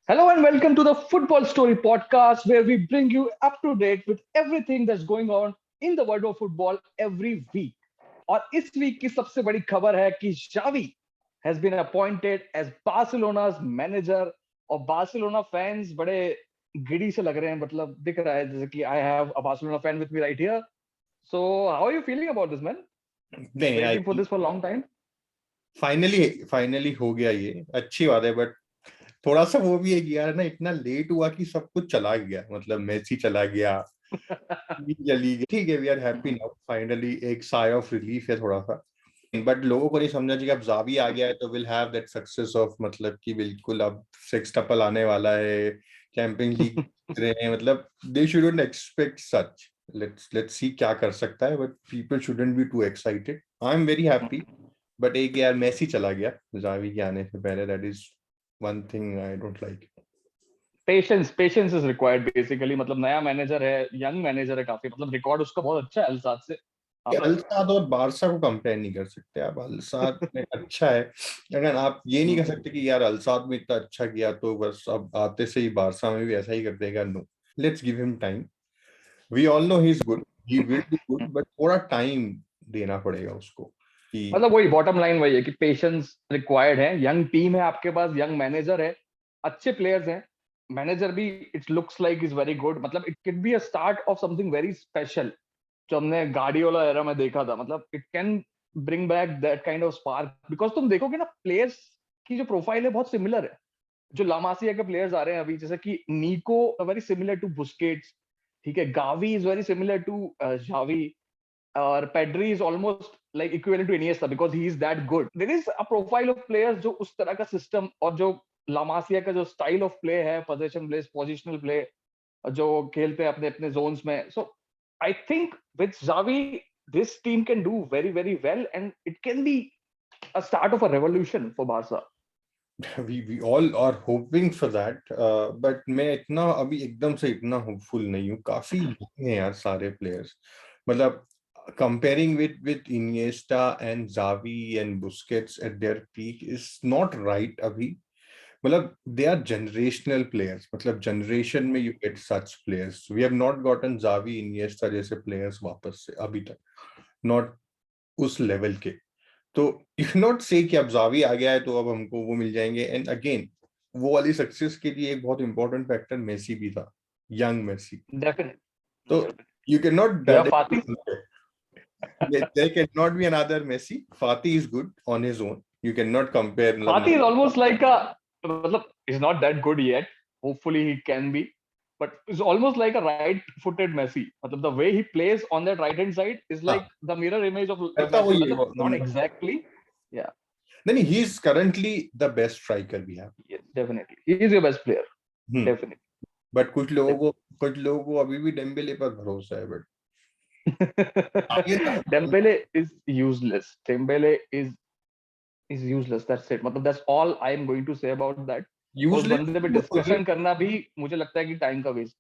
Hello and welcome to the Football Story podcast, where we bring you up to date with everything that's going on in the world of football every week. और इस week की सबसे बड़ी खबर है कि Xavi has been appointed as Barcelona's manager और Barcelona fans बड़े गिड़ी से लग रहे हैं, मतलब दिख रहा है जैसे कि I have a Barcelona fan with me right here. So how are you feeling about this, man? नहीं Waiting for this for a long time. Finally हो गया, ये अच्छी बात है। बट थोड़ा सा वो भी है कि यार ना, इतना लेट हुआ कि सब कुछ चला गया। मतलब मेसी चला गया, चली गई, ठीक है, we are happy now. Finally एक साय ऑफ रिलीफ है थोड़ा सा। बट लोगों को नहीं समझा कि अब जावी आ गया है तो will have that success of, मतलब कि बिल्कुल अब सेक्सटपल आने वाला है, चैंपियंस लीग रहे हैं। मतलब दे shouldn't expect such. Let's see क्या कर सकता है, but people shouldn't be to excited. I am very happy. But एक यार मेसी चला गया जावी के आने से पहले, that is one thing I don't like. Patience is required basically. मतलब नया मैनेजर है, यंग मैनेजर है काफी, मतलब रिकॉर्ड उसका बहुत अच्छा है अलसाद से। अलसाद और बारसा को कंपेयर नहीं कर सकते आप। अलसाद में अच्छा है, लेकिन आप ये नहीं कह सकते कि यार अलसाद में इतना अच्छा किया तो बस अब आते से ही बारसा में भी ऐसा ही कर देगा। No, let's give him time. We all know he is good, he will be good, but थोड़ा टाइम देना पड़ेगा उसको कि मतलब वही बॉटम लाइन वही है कि पेशेंस रिक्वायर्ड है। यंग टीम है आपके पास, यंग मैनेजर है, अच्छे प्लेयर्स हैं। मैनेजर भी it looks like is very good. मतलब it can be a start of something very special जो हमने गार्डियोला एरा में देखा था। मतलब it can bring back that kind of spark, because तुम देखोगे ना प्लेयर्स की जो प्रोफाइल है बहुत सिमिलर है। जो लामासिया के प्लेयर्स आ रहे हैं अभी, जैसे कि नीको वेरी सिमिलर टू बुस्केट्स, ठीक है, Gavi is very similar to Xavi, और Pedri is almost like equivalent to Iniesta because he is that good. There is a profile of players जो उस तरह का सिस्टम और जो लामासिया का जो स्टाइल ऑफ प्ले है, पोजीशन प्ले, पोजिशनल प्ले, जो खेलते हैं अपने अपने जोन्स में। So I think with Xavi this team can do very very well and it can be a start of a revolution for Barca. we all are hoping for that, but मैं इतना अभी एकदम से इतना hopeful नहीं हूँ। काफी हैं यार सारे प्लेयर्स। मतलब comparing with Iniesta and Xavi and Busquets at their peak is not right अभी। मतलब they are generational players। मतलब generation में you get such players। We have not gotten Xavi, Iniesta जैसे players वापस से अभी तक, not उस लेवल के। तो यू नॉट से कि अब जावी आ गया है तो अब हमको वो मिल जाएंगे। एंड अगेन वो वाली सक्सेस के लिए एक बहुत इंपॉर्टेंट फैक्टर मेसी भी था, यंग मेसी। Definitely. तो you can not Yeah, Fatih. There can not be another Messi. Fati is good on his own, you can not compare. Fatih is almost like a, मतलब, he's not that good yet. Hopefully he can be, but he's almost like a right-footed Messi. मतलब the way he plays on that right-hand side is like the mirror image of करता Messi. वही मतलब not है। exactly. Yeah. नहीं, he is currently the best striker we have. Yes, definitely. He is your best player. Definitely. But कुछ लोगों को अभी भी डेम्बेले पर भरोसा है। But Dembele is useless. Dembele is useless. That's it. मतलब that's all I am going to say about that. उस बंदे पे डिस्कशन करना भी मुझे लगता है कि टाइम का वेस्ट,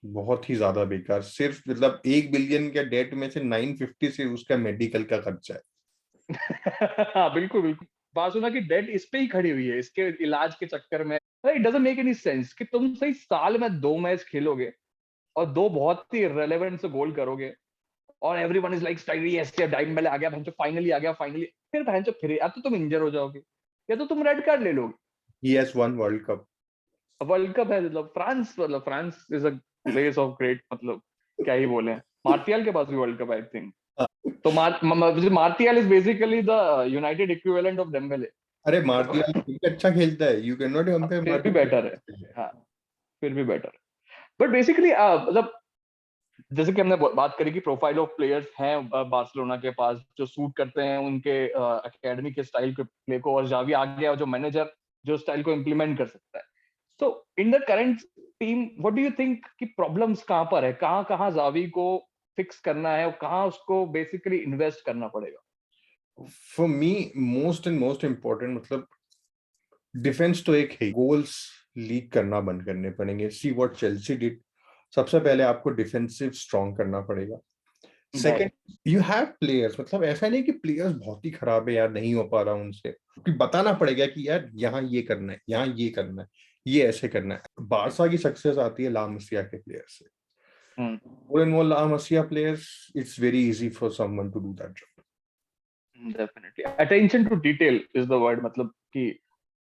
बहुत ही ज्यादा बेकार। सिर्फ मतलब 1 बिलियन के डेट में से 950 से उसका मेडिकल का खर्चा है। हाँ बिल्कुल बिल्कुल। बार्सिलोना की डेट इस पे ही खड़ी हुई है, इसके इलाज के चक्कर में। It doesn't make any sense कि तुम सही साल में 2 मैच खेलोगे और 2 बहुत ही रेलेवेंट से गोल करोगे और everyone is like stylee, yes Dembele आ गया, भैंचो फाइनली आ गया, फाइनली। फिर भैंचो फिर या तो तुम इंजर हो जाओगे या तो तुम रेड कार्ड ले लोगे। He has won World Cup. World cup है, मतलब France is a place of great, मतलब क्या ही बोले। मार्टियल के पास भी वर्ल्ड कप आई थिंक। तो Martial is basically the United equivalent of Dembele. अरे मार्टियल अच्छा खेलता है, यू कैन नॉट कंपेयर फिर भी मार्टियल। बेटर है, हाँ फिर भी बेटर है। बट बेसिकली मतलब जैसे कि हमने बात करी कि प्रोफाइल ऑफ प्लेयर्स हैं बार्सिलोना के पास जो सूट करते हैं उनके एकेडमी के स्टाइल के प्ले को, और जावी आ गया जो मैनेजर जो स्टाइल को इम्प्लीमेंट कर सकता है। So in the current team what do you think कि प्रॉब्लम्स कहाँ पर है, कहाँ कहाँ जावी को फिक्स करना है और कहाँ उसको बेसिकली इन्वेस्ट करना पड़ेगा? फॉर मी मोस्ट इम्पोर्टेंट, मतलब डिफेंस तो एक है। गोल्स लीक करना बंद करने पड़ेंगे। See what Chelsea did. सबसे पहले आपको डिफेंसिव स्ट्रॉन्ग करना पड़ेगा। Second, you have players. मतलब ऐसा नहीं कि प्लेयर्स बहुत ही खराब है यार, नहीं हो पा रहा उनसे, कि बताना पड़ेगा कि यार यहाँ ये करना है, यहाँ ये करना है, ये ऐसे करना है। बारसा की सक्सेस आती है ला मसिया के प्लेयर से। More and more La Masia players, it's very easy for someone to do that job. Definitely attention to detail is the word, मतलब कि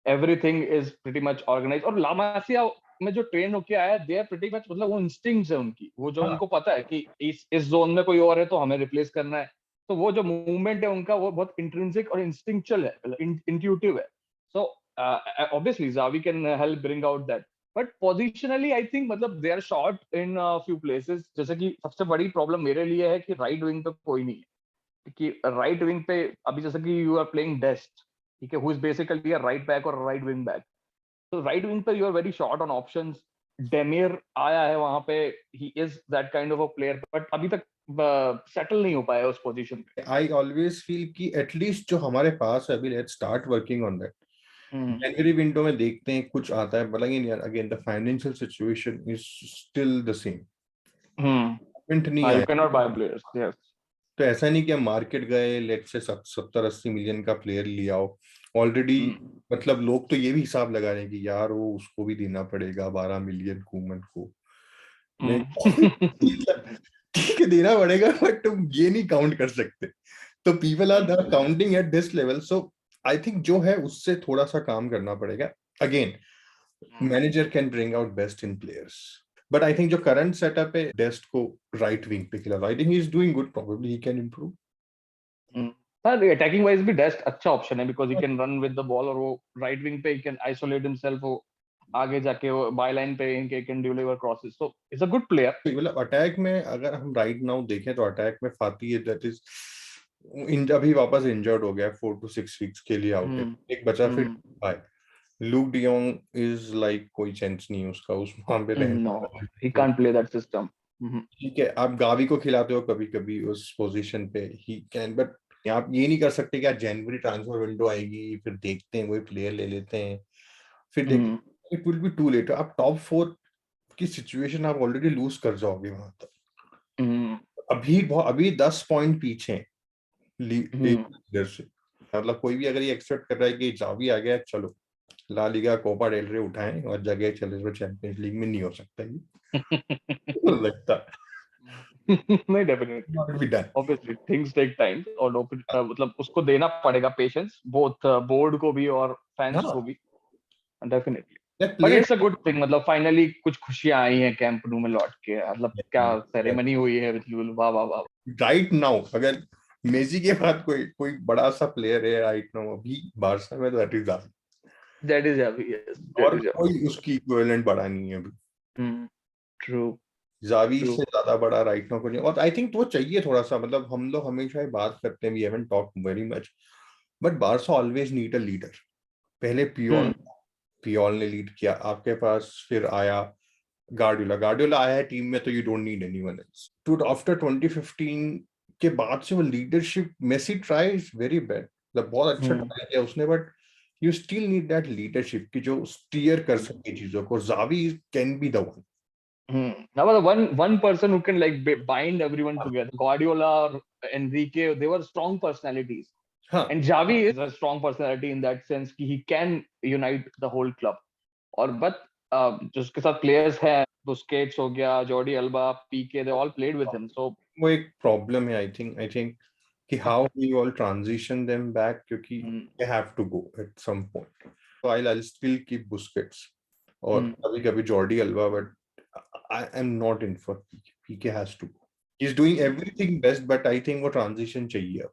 everything is pretty much organise. और ला मासिया में जो ट्रेन होके आया, दे आर प्रीटी मच, मतलब वो instincts है उनकी, वो जो हाँ, उनको पता है कि इस जोन में कोई और है तो हमें रिप्लेस करना है। तो वो जो मूवमेंट है उनका, वो बहुत इंट्रिंसिक और इंस्टिंक्चुअल है, इंट्यूटिव है। So obviously Xavi can help bring out that. But positionally I think, मतलब they are short in few places. जैसे कि सबसे बड़ी प्रॉब्लम मेरे लिए है कि राइट विंग पे कोई नहीं है, कि राइट विंग पे अभी जैसे कि यू आर प्लेइंग डेस्ट, ठीक है, who is basically a right back और राइट विंग बैक। तो राइट विंग पे you are very short on options. Demir आया है वहां पे, he is that kind of a player, but अभी तक सेटल नहीं हो पाया उस पोजीशन पे। I always feel कि एटलीस्ट जो हमारे पास है अभी, let's start working on that. जनवरी विंडो में देखते हैं कुछ आता है, but again the financial situation is still the same. नहीं हाँ, यू आया can not buy players, yes. तो ऐसा नहीं कि हम मार्केट गए, लेट से 70-80 मिलियन का प्लेयर लिया हो ऑलरेडी। मतलब लोग तो ये भी हिसाब लगा रहे हैं कि यार वो उसको भी देना पड़ेगा 12 मिलियन कूमन को। मैं ठीक है देना पड़ेगा, बट तुम ये नहीं काउंट कर सकते। तो people are counting at this level. So I think जो है उससे थोड़ा सा काम करना पड़ेगा। Again manager can bring out best in players, but I think जो करंट सेटअप है डेस्ट को राइट विंग पे खिला, I think he is doing good, probably he can improve. Sir attacking wise भी डेस्ट अच्छा ऑप्शन है, because he can run with the ball, और वो राइट विंग पे ही कैन आइसोलेट हिमसेल्फ, वो आगे जाके वो बाय लाइन पे इनके can deliver crosses, so it's a good player. मतलब अटैक में अगर हम राइट नाउ देखें तो अटैक में फाती है, दैट इज अभी वापस इंजर्ड हो गया, 4 to 6 वीक्स के लिए आउट है। एक बचा फिर bye. Luuk de Jong is like कोई चांस नहीं उसका उस वहां पे नो, रहने। He can't play that system. ठीक है, आप गावी को खिलाते हो कभी कभी उस पोजीशन पे, ही कैन, बट आप ये नहीं कर सकते कि जनवरी ट्रांसफर विंडो आएगी फिर देखते हैं वही प्लेयर ले लेते हैं, फिर देखते it will be too late. आप टॉप 4 की सिचुएशन आप ऑलरेडी लूज कर जाओगे वहां तक। अभी 10 पॉइंट पीछे हैं लीडर से। मतलब कोई भी अगर ये एक्सेप्ट कर रहा है कि जावी आ गया, चलो ला लीगा कोपा डेल रे उठाएं और जगह चले तो चैंपियंस लीग में, नहीं हो सकता ये लगता नहीं, definitely, not be done. Obviously things take time, और मतलब उसको देना पड़ेगा पेशेंस, बोथ बोर्ड को भी और फैंस को हाँ, भी, definitely. that but player it's a good thing, मतलब फाइनली कुछ खुशियां आई हैं कैंप न्यू में लौट के, मतलब क्या सेरेमनी हुई है विद लुल, वाह वाह वाह। राइट नाउ अगर मेसी के बाद कोई कोई बड़ा सा प्लेयर है राइट नाउ अभी बारसा में, तो that is Xavi. That is Xavi, yes, that और इज जावी। कोई उसकी इक्विवेलेंट बड़ा नहीं है अभी। True, Xavi true. से ज्यादा बड़ा राइट नाउ कोई नहीं, और आई थिंक वो चाहिए थोड़ा सा। मतलब हम लोग हमेशा ये बात करते हैं, we haven't talk very much, but Barca always need a leader. पहले पियोल, पियोल ने लीड किया, आपके पास फिर आया गार्डियोला, गार्डियोला आया है टीम में तो you don't need anyone else. To after 2015 के बाद से वो leadership, Messi tries very bad, मतलब बहुत अच्छा ट्राई किया उसने, but you still need that leadership की जो स्टीयर कर सके चीजों को। Xavi can be the one. Now the one person who can like bind everyone together. Guardiola or Enrique, they were strong personalities, हाँ, and Xavi is a strong personality in that sense कि he can unite the whole club. और but जिसके साथ players हैं, Busquets हो गया, Jordi Alba, Pique, they all played with him. So वो एक प्रॉब्लम है आई थिंक कि how we all transition them back, क्योंकि they have to go at some point. तो आई स्टिल कीप बुस्केट्स और कभी कभी Jordi Alba, but I am not in for PK has to go. He is doing everything best, but I think वो transition चाहिए अब।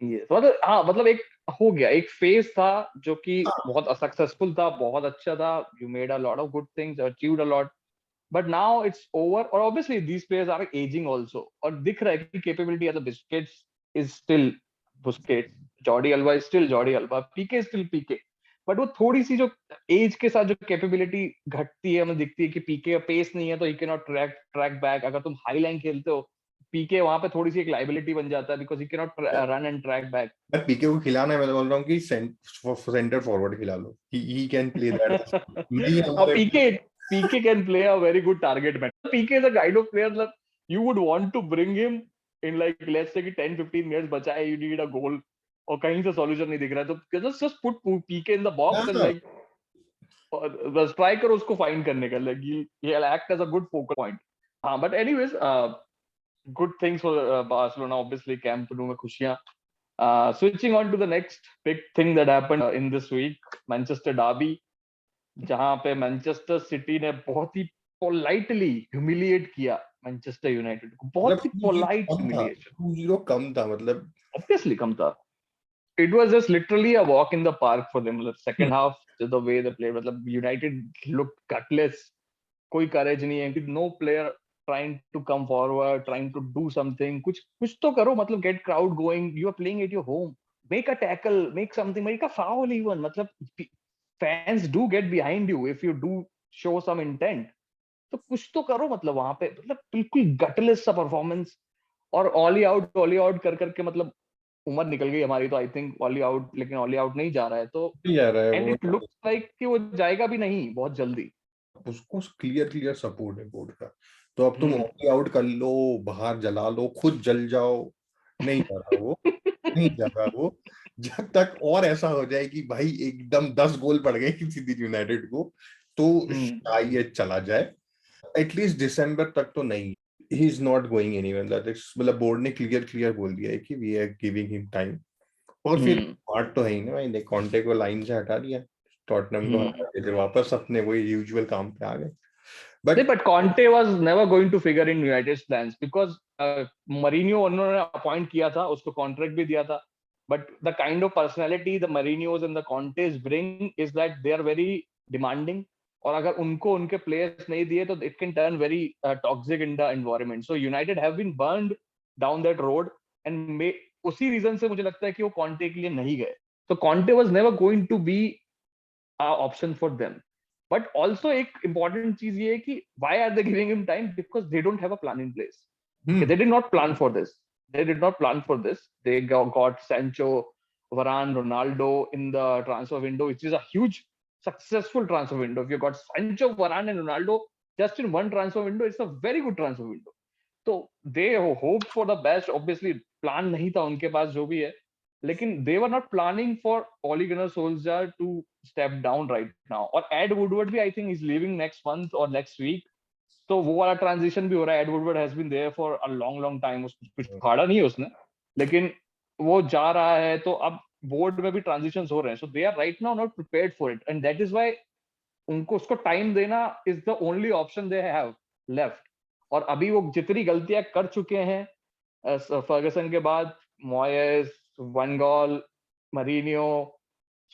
yes, मतलब हाँ, मतलब एक हो गया, एक फेज था जो कि बहुत सक्सेसफुल था, बहुत अच्छा था, you made a lot of good things, achieved a lot, but now it's over, or obviously these players are aging also, और दिख रहा है कि capability of the Busquets is still Busquets, Jordi Alba is still Jordi Alba, PK is still PK, but वो थोड़ी सी जो as के साथ जो कैपेबिलिटी घटती है, हमें दिखती है कि पीके का पेस नहीं है तो he can not track back. अगर तुम हाई लाइन खेलते हो, पीके वहां पे थोड़ी सी एक लाइबिलिटी बन जाता है, because he can not run and track back. मैं पीके को खिलाना है, मैं तो बोल रहा हूँ कि सेंटर फॉरवर्ड खिला लो, ही कैन प्ले दैट। नहीं हमारे PK can play a very good target man. PK is a kind of player that you would want to bring him in, like let's say कि 10-15 minutes बचा है, you need a goal और कहीं से solution नहीं दिख रहा है, तो just put PK in the box and हाँ, like और ट्राई करो उसको फाइंड करने का, लाइक ये act as a good focal point. हाँ, but anyways, good things for Barcelona, obviously Camp Nou में खुशियां. Switching on to the next big thing that happened in this week, Manchester Derby, जहां पे Manchester city ने बहुत ही politely humiliate किया Manchester United को, मतलब बहुत ही 2-0 पोलाइट कम था, ह्यूमिलिएशन. 2-0 कम था मतलब. ऑब्वियसली कम था. It was just literally a walk in the park for them. मतलब second half, the way they played, मतलब United looked gutless. कोई courage नहीं है, no player trying to come forward, trying to do something. कुछ तो करो, मतलब get crowd going. You are playing at your home. Make a tackle, make something, make a foul even. मतलब fans do get behind you if you do show some intent. तो कुछ तो करो, मतलब वहां पे मतलब बिल्कुल गटलेस सा परफॉर्मेंस. और ऑली आउट कर करके मतलब उम्र निकल गई हमारी, तो आई थिंक ऑली आउट, लेकिन ऑली आउट नहीं जा रहा है तो. नहीं जा रहा है एंड वो. इट लुक्स लाइक कि वो जाएगा भी नहीं बहुत जल्दी. उसको क्लियर क्लियर सपोर्ट है बोर्ड का. तो अब तुम ऑल आउट कर लो, बाहर जला लो, खुद जल जाओ. नहीं जा रहा वो. नहीं जा रहा वो. जब तक और ऐसा हो जाए कि भाई एकदम 10 गोल पड़ गए किसी दिन यूनाइटेड को, तो शायद चला जाए. एटलीस्ट दिसंबर तक तो नहीं. He is not going anywhere. मतलब बोर्ड ने क्लियर क्लियर बोल दिया है कि we are giving him time. और फिर बात तो है ही ना भाई, ने कॉन्टे को लाइन से हटा दिया, टॉटनहम को हटा दिया, वापस अपने वही यूजुअल काम पे आ गए. But Conte was never going to figure in United's plans because Mourinho उन्होंने अपॉइंट किया था, उसको कॉन्ट्रैक्ट भी दिया था. But the kind of personality the Mourinhos and the Contes bring is that they are very demanding. और अगर उनको उनके प्लेयर्स नहीं दिए तो it can turn very toxic in the environment. So United have been burned down that road and उसी reason से मुझे लगता है कि वो कॉन्टे के लिए नहीं गए. So Conte was never going to be an option for them. But also एक important चीज ये है कि why are they giving him time? Because they don't have a plan in place. Okay, they did not plan for this. They did not plan for this. They got Sancho, Varane, Ronaldo in the transfer window, which is a huge successful transfer window. If you got Sancho, Varane, and Ronaldo just in one transfer window, it's a very good transfer window. So they hoped for the best. Obviously, plan नहीं था उनके पास जो भी है. लेकिन they were not planning for Ole Gunnar Solskjaer to step down right now. और Ed Woodward भी I think is leaving next month or next week. तो वो वाला ट्रांजिशन भी हो रहा है. Ed Woodward has been there for a long time. कुछ फाड़ा नहीं है उसने, लेकिन वो जा रहा है तो अब बोर्ड में भी ट्रांजिशन हो रहे हैं. So they are right now not prepared for it, and that is why उनको उसको टाइम देना is the only option they have left. और अभी वो जितनी गलतियां कर चुके हैं फर्गसन के बाद, Moyes, Van Gaal, Mourinho,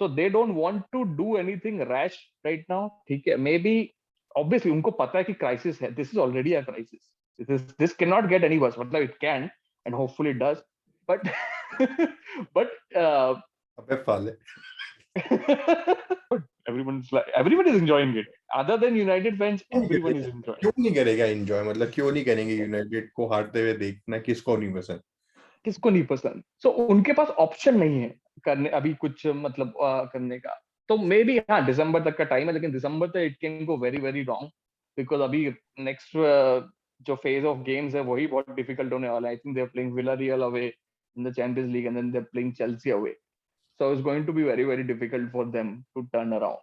so they don't want to do anything rash right now. ठीक है, maybe obviously उनको पता है कि crisis है. This is already a crisis. This cannot get any worse. मतलब it can, and hopefully it does. But but अबे फाले. everyone is enjoying it. Other than United fans, everyone is enjoying. क्यों नहीं करेगा एंजॉय? मतलब क्यों नहीं करेंगे? यूनाइटेड को हारते हुए देखना किसको नहीं पसंद? किसको नहीं पसंद? So उनके पास ऑप्शन नहीं है करने अभी कुछ मतलब करने का. तो मे बी हाँ दिसंबर तक का टाइम है, लेकिन दिसंबर तक it can go very very wrong because अभी नेक्स्ट जो फेज ऑफ गेम्स है वही बहुत डिफिकल्ट होने वाला है. I think they are playing Villarreal away in the Champions League and then they are playing Chelsea away. So it's going to be very very difficult for them to turn around.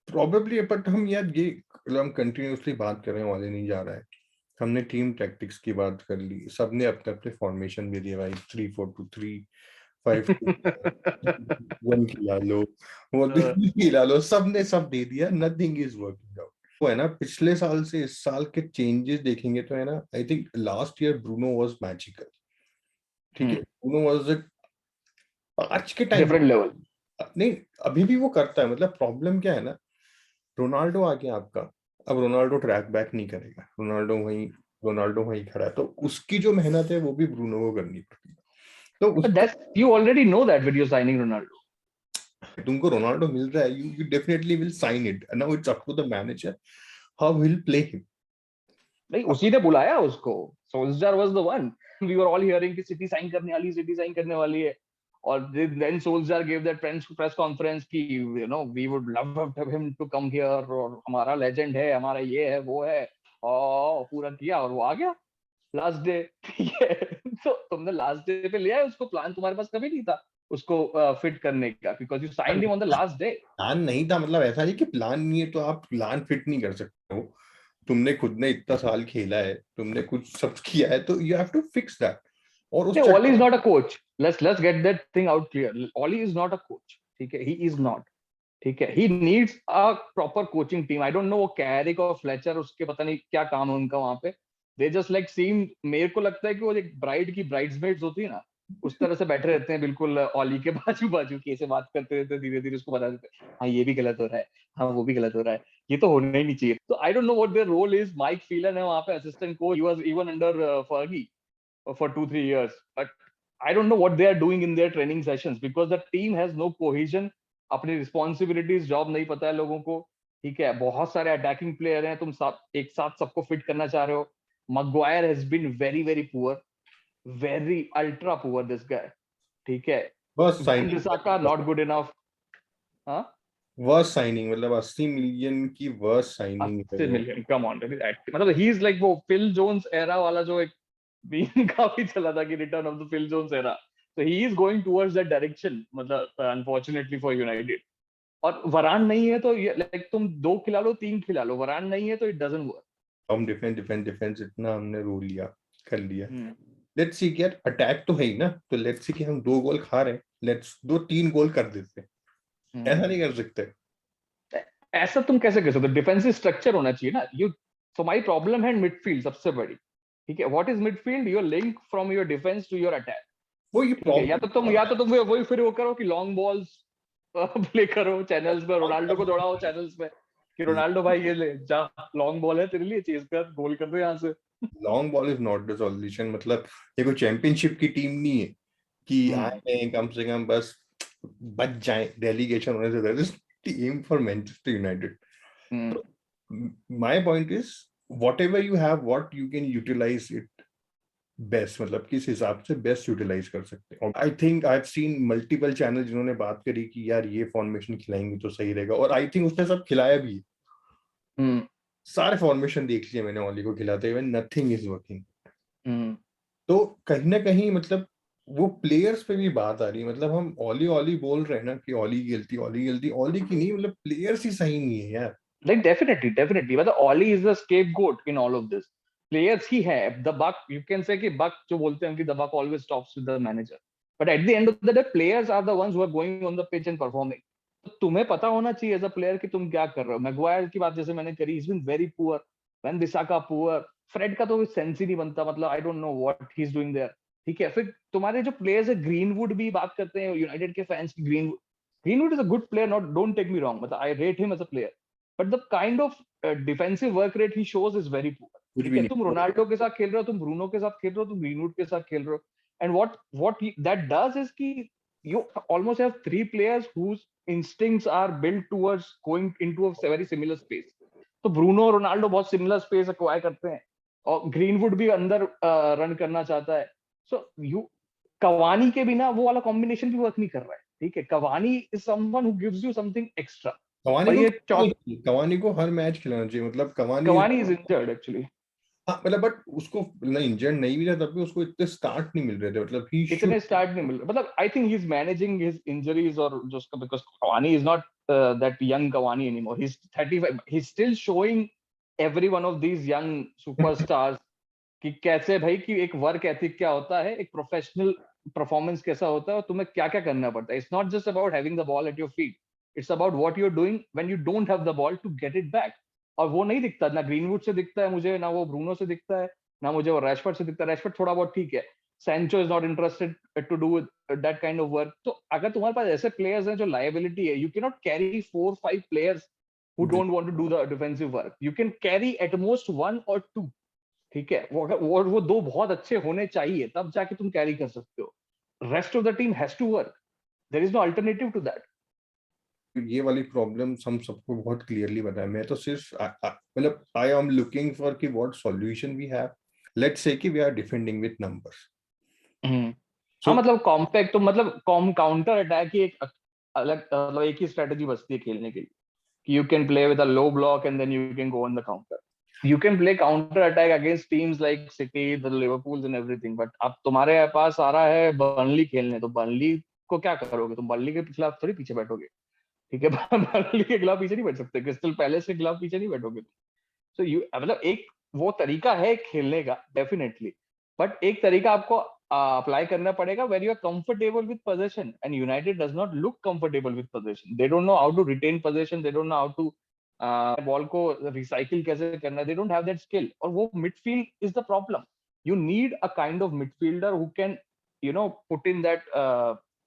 Probably, but हम यार ये हम continuously बात कर रहे हैं, वाले नहीं जा रहा है. हमने टीम टैक्टिक्स की बात कर ली, सबने अपने अपने फॉर्मेशन भी दिए भाई. 3-4-2-3, 5-2-1 खिला लो, वो खिला लो, सबने सब दे दिया. Nothing is working out. वो है ना, पिछले साल से इस साल के चेंजेस देखेंगे तो है ना, I think last year Bruno was magical. ठीक है, ब्रूनो वाज आज के टाइम डिफरेंट लेवल. नहीं, अभी भी वो करता है. मतलब प्रॉब्लम क्या है ना, रोनाल्डो आ गया आपका. अब रोनाल्डो ट्रैक बैक नहीं करेगा. रोनाल्डो वहीं खड़ा है, तो उसकी जो मेहनत है वो भी ब्रूनो को करनी पड़ेगी. तो But that's you already know that when you're signing Ronaldo. तुमको रोनाल्डो मिल रहा है, you definitely will sign it. Now it's up to the manager how he'll play him. नहीं, उसी ने बुलाया उसको. Solskjaer was the one. We were all hearing कि city sign करने वाली है. और then Solskjaer gave that press conference कि we would love him to come here और हमारा legend है, हमारा ये है वो है, और पूरा किया और वो आ गया लास्ट डे. ठीक है, तो तुमने लास्ट डे पे लिया है उसको. प्लान तुम्हारे पास कभी नहीं था. उसको फिट करने का, because you signed him on the last day. Plan नहीं था, मतलब ऐसा नहीं कि प्लान नहीं है तो आप प्लान फिट नहीं कर सकते हो। तुमने खुद ने इतना साल खेला है, तुमने कुछ सब किया है, तो you have to fix that. और उस Oli is not a coach. Let's get that thing out clear. Oli is not a coach. ठीक है, he is not. ठीक है, he needs a proper coaching team. I don't know वो Carrick और Fletcher उसके पता नहीं क्या काम है उनका वहां पे। They just like seem, मेरे को लगता है कि वो एक ब्राइड की ब्राइड्समेड्स होती है ना, उस तरह से बैठे रहते हैं बिल्कुल ओली के बाजू बाजू, कैसे बात करते रहते हैं, धीरे धीरे उसको बता देते हैं हाँ ये भी गलत हो रहा है, हाँ वो भी गलत हो रहा है, ये तो होना ही नहीं चाहिए। तो I don't know what their role is. Mike Phelan है वहां पे assistant coach, he was even under Fergie for 2-3 years, but I don't know what they are doing in their training sessions because the team has no cohesion. अपनी responsibilities job नहीं पता है लोगों को। ठीक है, बहुत सारे अटैकिंग प्लेयर हैं, तुम एक साथ सबको फिट करना चाह रहे हो। Maguire has been very very poor, very ultra poor this guy। ठीक है, बस Wan signing, Bissaka not good enough। हाँ, वर्स्ट साइनिंग, मतलब 80 मिलियन की वर्स्ट साइनिंग है 80 वो। मिलियन, कम ऑन, मतलब ही इज लाइक वो फिल जोन्स एरा वाला जो एक बीन काफी चला था कि return of the Phil Jones era. So he is going towards that direction, मतलब unfortunately for United। और वरान नहीं है तो लाइक तुम दो खिला लो, तीन खिला लो, वरान नहीं है तो इट डजंट वर्क। हम डिफेंस डिफेंस डिफेंस इतना हमने रो लिया, कर लिया। लेट्स सी कि यार अटैक तो है ही ना, तो लेट्स सी कि हम 2 गोल खा रहे हैं, लेट्स 2-3 गोल कर देते हैं। ऐसा नहीं कर सकते। ऐसा तुम कैसे कर सकते हो? डिफेंसिव स्ट्रक्चर होना चाहिए ना। यू, सो माय प्रॉब्लम है मिडफील्ड सबसे बड़ी। ठीक है, what is midfield? Your link from your defence to your attack. वो ये ठीक है, प्रॉब्लम, या तो तुम वही फिर वो करो कि लॉन्ग बॉल्स प्ले करो चैनल्स पे, रोनाल्डो को दौड़ाओ चैनल्स पे कि रोनाल्डो भाई ये ले जा, लॉन्ग बॉल है तेरे लिए, चेज कर, गोल कर दो यहाँ से। Long ball is not the solution. मतलब ये कोई चैंपियनशिप की टीम नहीं है कि हम्म, आए हैं कम से कम बस बच जाए रेलीगेशन होने से। That is team for Manchester United. Hmm, तो my point is whatever you have, what you can utilize it best, मतलब किस हिसाब से बेस्ट यूटिलाइज कर सकते हैं। I think I have seen multiple channel जिन्होंने बात करी कि यार ये फॉर्मेशन खिलाएंगे तो सही रहेगा, और आई थिंक उसने सब खिलाया भी है। हम्म, सारे फॉर्मेशन देख लिए मैंने ओली को खिलाते हुए, नथिंग इज वर्किंग। हम्म। तो कहीं ना कहीं मतलब वो प्लेयर्स पे भी बात आ रही है। मतलब हम ओली ओली बोल रहे हैं ना कि ओली की गलती, ओली की गलती, ओली की नहीं, मतलब प्लेयर्स ही सही नहीं है यार। Like definitely मतलब Oli is the scapegoat in all of this। Players ही है, the buck, you can say कि buck जो बोलते हैं कि the buck always stops with the manager, but at the end of the day players are the ones who are going on the pitch and performing। तो तुम्हें पता होना चाहिए एज अ प्लेयर कि तुम क्या कर रहे हो। मैगवायर की बात जैसे मैंने करी, he's been very poor, Wan Bissaka poor, Fred का तो सेंस ही नहीं बनता, मतलब I don't know what he is doing there. ठीक है, फिर तुम्हारे जो प्लेयर्स है, ग्रीनवुड भी बात करते हैं यूनाइटेड के फैंस की, Greenwood is a good player, not, don't take me wrong, मतलब I rate him as a player, but the kind of defensive work rate he shows is very poor. कुछ ठीक भी है, नहीं। तुम रोनाल्डो के साथ खेल रहे हो, तुम ब्रूनो के साथ खेल रहे हो, तुम ग्रीनवुड के साथ खेल रहे हो, and what that does is कि you almost have three players whose instincts are built towards going into a very similar space। तो ब्रूनो और रोनाल्डो बहुत सिमिलर स्पेस एक्वायर करते हैं, और ग्रीनवुड भी अंदर रन करना चाहता है। सो यू, कवानी के बिना वो वाला कॉम्बिनेशन भी वर्क नहीं कर रहा है। ठीक है, Cavani is someone who gives you something extra. Cavani और को ये कवानी को हर मैच खिलाना चाहिए, मतलब Cavani. Cavani is injured actually. हाँ मतलब बट उसको नहीं, इंजर्ड नहीं भी था तब भी उसको इतने स्टार्ट नहीं मिल रहे थे, मतलब ही शुड। इतने स्टार्ट नहीं मिल रहा, मतलब आई think he is managing his injuries और जो उसका, because Cavani is not that young Cavani anymore, he is 35, he is still showing every one of these young superstars कि कैसे भाई कि एक वर्क एथिक क्या होता है, एक प्रोफेशनल परफॉर्मेंस कैसा होता है, और तुम्हें क्या क्या करना पड़ता है। It's not just about having the ball at your feet, it's about what you are doing when you don't have the ball to get it back. और वो नहीं दिखता, ना ग्रीनवुड से दिखता है मुझे, ना वो ब्रूनो से दिखता है, ना मुझे वो रैशफोर्ड से दिखता है। रैशफोर्ड थोड़ा बहुत ठीक है, Sancho is not interested to do that kind of work. तो अगर तुम्हारे पास ऐसे प्लेयर्स हैं जो लायबिलिटी है, you can not carry 4-5 players who don't want to do the defensive work। You can carry at most one or two। ठीक है, वो दो बहुत अच्छे होने चाहिए, तब जाके तुम कैरी कर सकते हो। Rest of the team has to work, there is no alternative to that. ये वाली प्रॉब्लम हम सबको बहुत क्लियरली बताया। मैं तो सिर्फ मतलब आई एम लुकिंग फॉर कि what solution we have. Let's say कि we are defending with numbers. हाँ, सो मतलब कॉम्पैक्ट, तो मतलब काउंटर अटैक ही एक अलग, मतलब एक ही स्ट्रेटजी बचती है खेलने के लिए कि you can play with a low block and then you can go on the counter. You can play counter attack against teams like City, the Liverpools and everything, but अब तुम्हारे पास आ रहा है बर्नली खेलने, तो बर्नली को क्या करोगे तुम? बर्नली के खिलाफ थोड़ी पीछे बैठोगे, ठीक है? बर्नली के खिलाफ पीछे नहीं बैठ सकते, क्रिस्टल पैलेस के खिलाफ पीछे नहीं बैठोगे तुम। सो यू मतलब एक वो तरीका है खेलने का डेफिनेटली, बट एक तरीका आपको अप्लाई करना पड़ेगा where you are comfortable with position, and United does not look comfortable with position. They don't know how to retain position, they don't know how to ball को रिसाइकिल कैसे करना, they don't have that skill. और वो midfield is the problem. You need a kind of midfielder who can put in that,